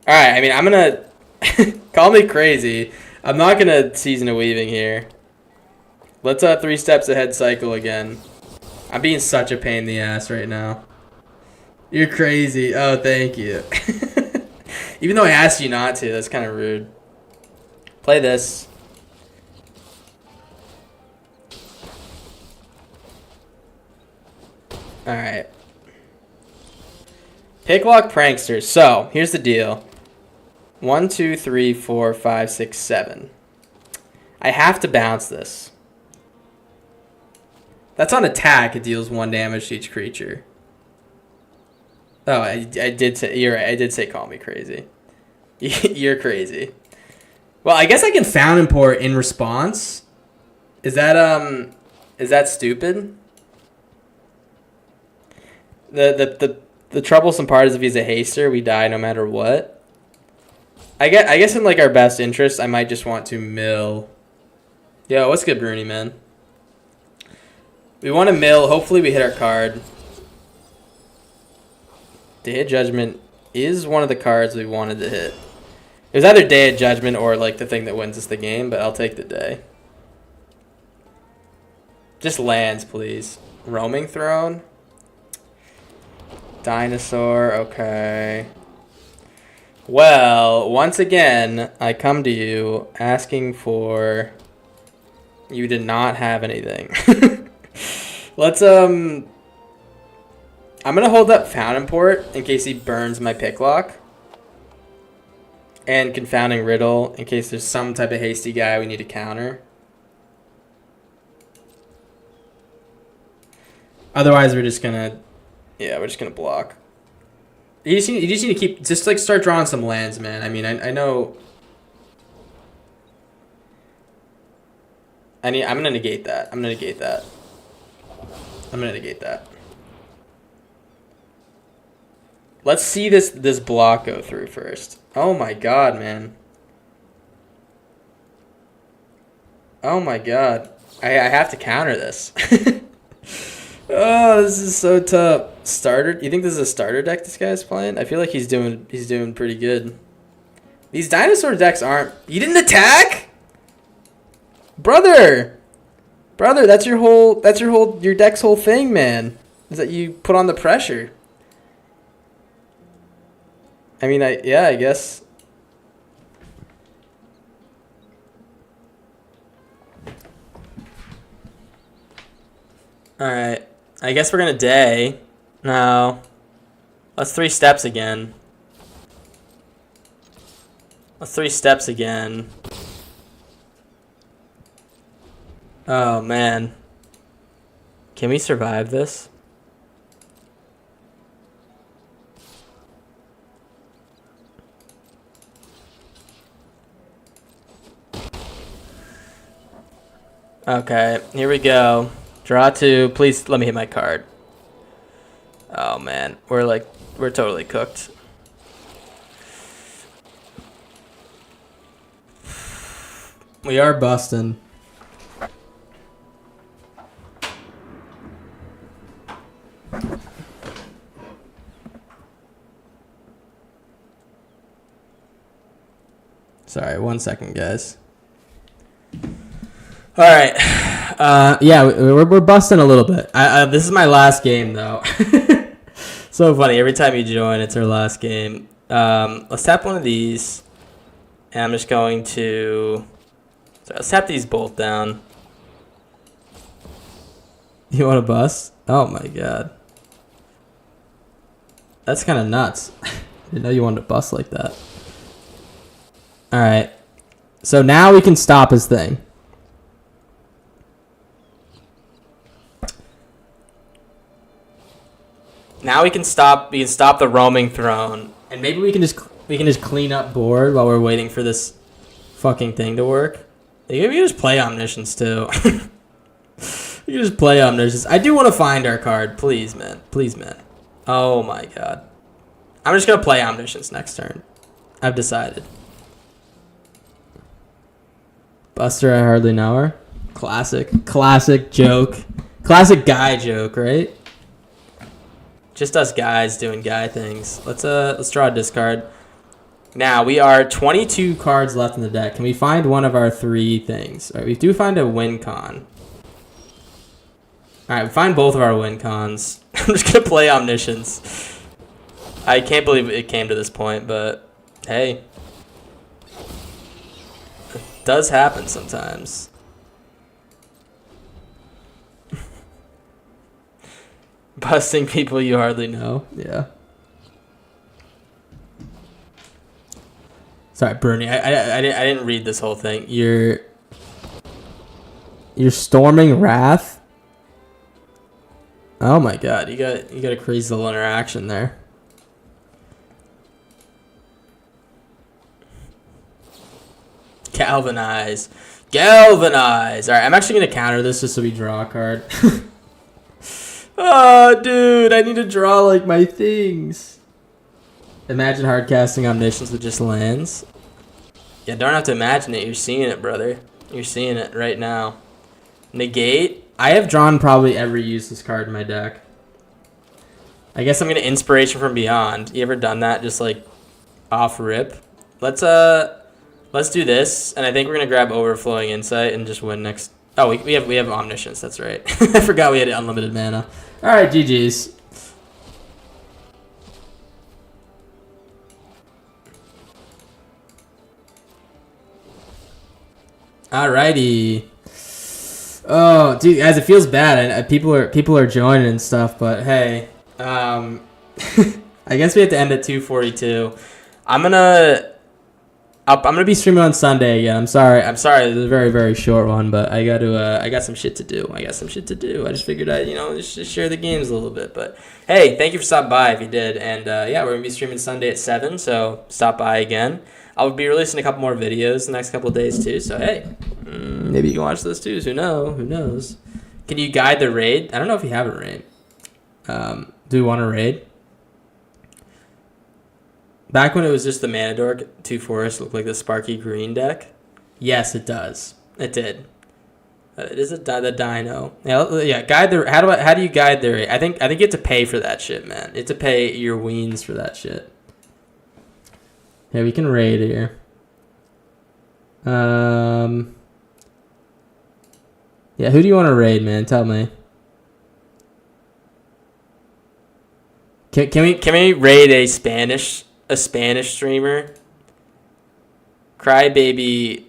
All right, I mean, I'm going to... Call me crazy. I'm not going to Season of Weaving here. Let's 3 steps ahead cycle again. I'm being such a pain in the ass right now. You're crazy. Oh, thank you. Even though I asked you not to, that's kind of rude. Play this. Alright. Picklock Pranksters. So, here's the deal. 1, 2, 3, 4, 5, 6, 7. I have to bounce this. That's on attack. It deals 1 damage to each creature. Oh, I did say... You're right. I did say call me crazy. You're crazy. Well, I guess I can Found Import in response. Is that stupid? The troublesome part is if he's a haster, we die no matter what. I guess in like our best interest, I might just want to mill. Yo, what's good, Bruni, man? We want to mill. Hopefully we hit our card. Day of Judgment is one of the cards we wanted to hit. It was either Day of Judgment or like the thing that wins us the game, but I'll take the day. Just lands, please. Roaming Throne. Dinosaur, okay. Well, once again, I come to you asking for... You did not have anything. Let's, I'm going to hold up Found Import in case he burns my Picklock. And Confounding Riddle in case there's some type of hasty guy we need to counter. Otherwise, we're just going to... Yeah, we're just going to block. You just need to keep... Just, like, start drawing some lands, man. I mean, I know... I'm going to negate that. I'm going to negate that. I'm going to negate that. Let's see this block go through first. Oh my god, man. Oh my god. I have to counter this. Oh, this is so tough. Starter? You think this is a starter deck this guy's playing? I feel like he's doing pretty good. These dinosaur decks aren't... You didn't attack? Brother! Brother, that's your deck's whole thing, man. Is that you put on the pressure. I mean, yeah, I guess. Alright. I guess we're gonna day. No. Let's 3 steps again. Let's 3 steps again. Oh, man. Can we survive this? Okay, here we go. Draw 2. Please let me hit my card. Oh, man. We're totally cooked. We are busting. Sorry, 1 second, guys. All right. Yeah, we're busting a little bit. This is my last game, though. So funny. Every time you join, it's our last game. Let's tap one of these. And I'm just going to... So let's tap these both down. You want to bust? Oh, my God. That's kind of nuts. I didn't know you wanted to bust like that. All right. So now we can stop his thing. Now we can stop the Roaming Throne. And maybe we can just We can just clean up board while we're waiting for this fucking thing to work. You can just play Omniscience too. You can just play Omniscience. I do want to find our card. Please, man. Please, man. Oh my god. I'm just going to play Omniscience next turn. I've decided. Buster, I hardly know her. Classic. Classic joke. Classic guy joke, right? Just us guys doing guy things. Let's draw a discard. Now, we are 22 cards left in the deck. Can we find one of our 3 things? All right, we do find a win con. All right, we find both of our win cons. I'm just going to play Omniscience. I can't believe it came to this point, but hey. It does happen sometimes. Busting people you hardly know. Yeah. Sorry, Bernie. I didn't read this whole thing. You're storming Wrath. Oh my god, you got a crazy little interaction there. Galvanize. Galvanize. All right, I'm actually gonna counter this just so we draw a card. Oh, dude, I need to draw like my things. Imagine hard casting Omniscience with just lands. Yeah, don't have to imagine it. You're seeing it, brother. You're seeing it right now. Negate. I have drawn probably every useless card in my deck. I guess I'm gonna Inspiration from Beyond. You ever done that? Just like off rip. Let's do this, and I think we're gonna grab Overflowing Insight and just win next. Oh, we have Omniscience. That's right. I forgot we had unlimited mana. All right, GG's. Alrighty. Oh, dude, guys, it feels bad. People are joining and stuff, but hey, I guess we have to end at 2:42. I'm gonna be streaming on Sunday again. I'm sorry. It's a very, very short one, but I got some shit to do. I just figured I'd, just share the games a little bit. But hey, thank you for stopping by if you did. And yeah, we're gonna be streaming Sunday at 7, so stop by again. I'll be releasing a couple more videos the next couple of days too. So hey, maybe you can watch those too. Who knows? Can you guide the raid? I don't know if you have a raid. Do we want a raid? Back when it was just the Mana Dork, 2 forests looked like the Sparky Green deck. Yes, it does. It did. It is the Dino. Yeah. Guide the. How do you guide the raid? I think you have to pay for that shit, man. You have to pay your weens for that shit. Yeah, we can raid here. Yeah, who do you want to raid, man? Tell me. Can we raid a Spanish streamer? Crybaby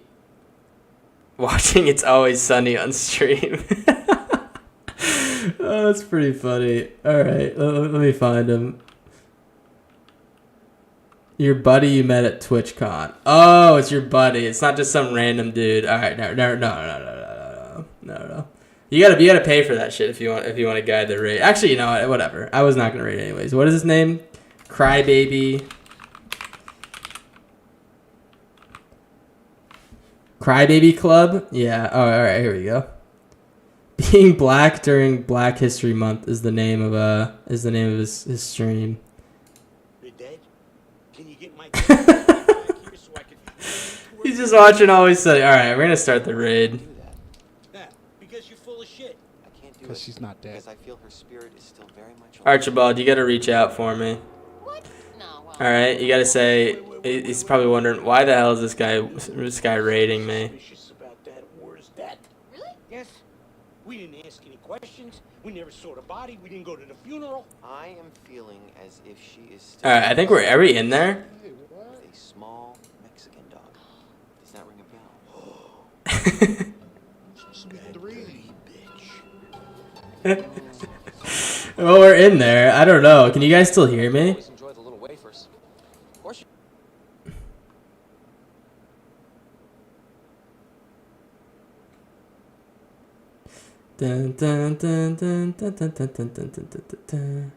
watching It's Always Sunny on stream. Oh, that's pretty funny. All right, let me find him. Your buddy you met at TwitchCon. Oh, it's your buddy. It's not just some random dude. All right, no. You gotta pay for that shit if you want to guide the raid. Actually, you know what? Whatever. I was not gonna raid anyways. What is his name? Crybaby. Crybaby Club. Yeah. Oh, all right. Here we go. Being black during Black History Month is the name of his stream. He's just watching Always Sunny. All right, we're gonna start the raid. Because you're full of shit. I can't do it. Because she's not dead. Because I feel her spirit is still very much alive. Archibald, you gotta reach out for me. What? No. Well, All right, you gotta say. He's probably wondering why the hell is this guy raiding me? Suspicious about that. Where's that? really? Yes. We didn't ask any questions. We never saw the body. We didn't go to the funeral. I am feeling as if she is still All right, I think are we in there? Hey, what? with a small Mexican dog. Does that ring a bell? Three, bitch. Well, we're in there. I don't know. Can you guys still hear me? Always enjoy the little wafers. Of course you Dun, dun, dun, dun, dun, dun, dun, dun, dun, dun, dun, dun.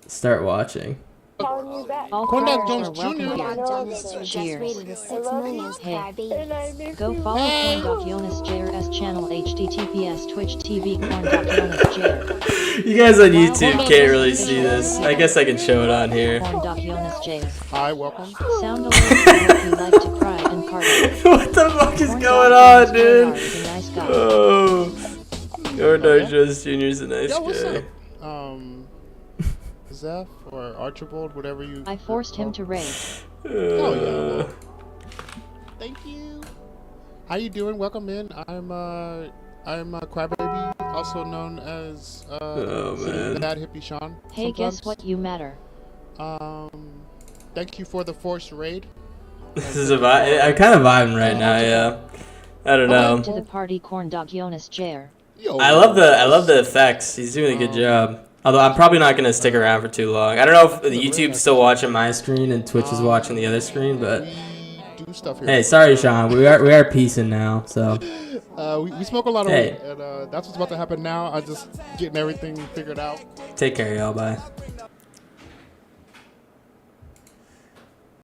Start watching. calling you back. Corndog Alright. Jones Jr. Cheers. Hey, And I miss go you. follow Corndog Jonas JR's channel https Twitch TV Corndog Jonas JR. You guys on YouTube can't really see this. I guess I can show it on here. Corndog Jonas JR. Hi, welcome. Sound alert if you like to cry and party. What the fuck is Corndog going Jonas on, JR dude? is a nice guy. Oh, Corndog Jones Jr. is a nice Yo, what's guy. up? Zeph or Archibald, whatever you. I forced him to raid. Oh yeah. Well, thank you. How you doing? Welcome in. I'm Crybaby, also known as man. Bad Hippie Sean. Hey, guess sometimes. what? You matter. Thank you for the forced raid. This is a vibe. I'm kind of vibing right now, yeah. I don't Welcome to know. the party, Corndog Jonas JR. Yo, I love the effects. He's doing a good job. Although I'm probably not gonna stick around for too long. I don't know if YouTube's still watching my screen and Twitch is watching the other screen, but we do stuff here. hey, sorry, Sean. We are peacing now, so We smoke a lot of Hey. weed, and that's what's about to happen now. I'm just getting everything figured out. take care, y'all. Bye.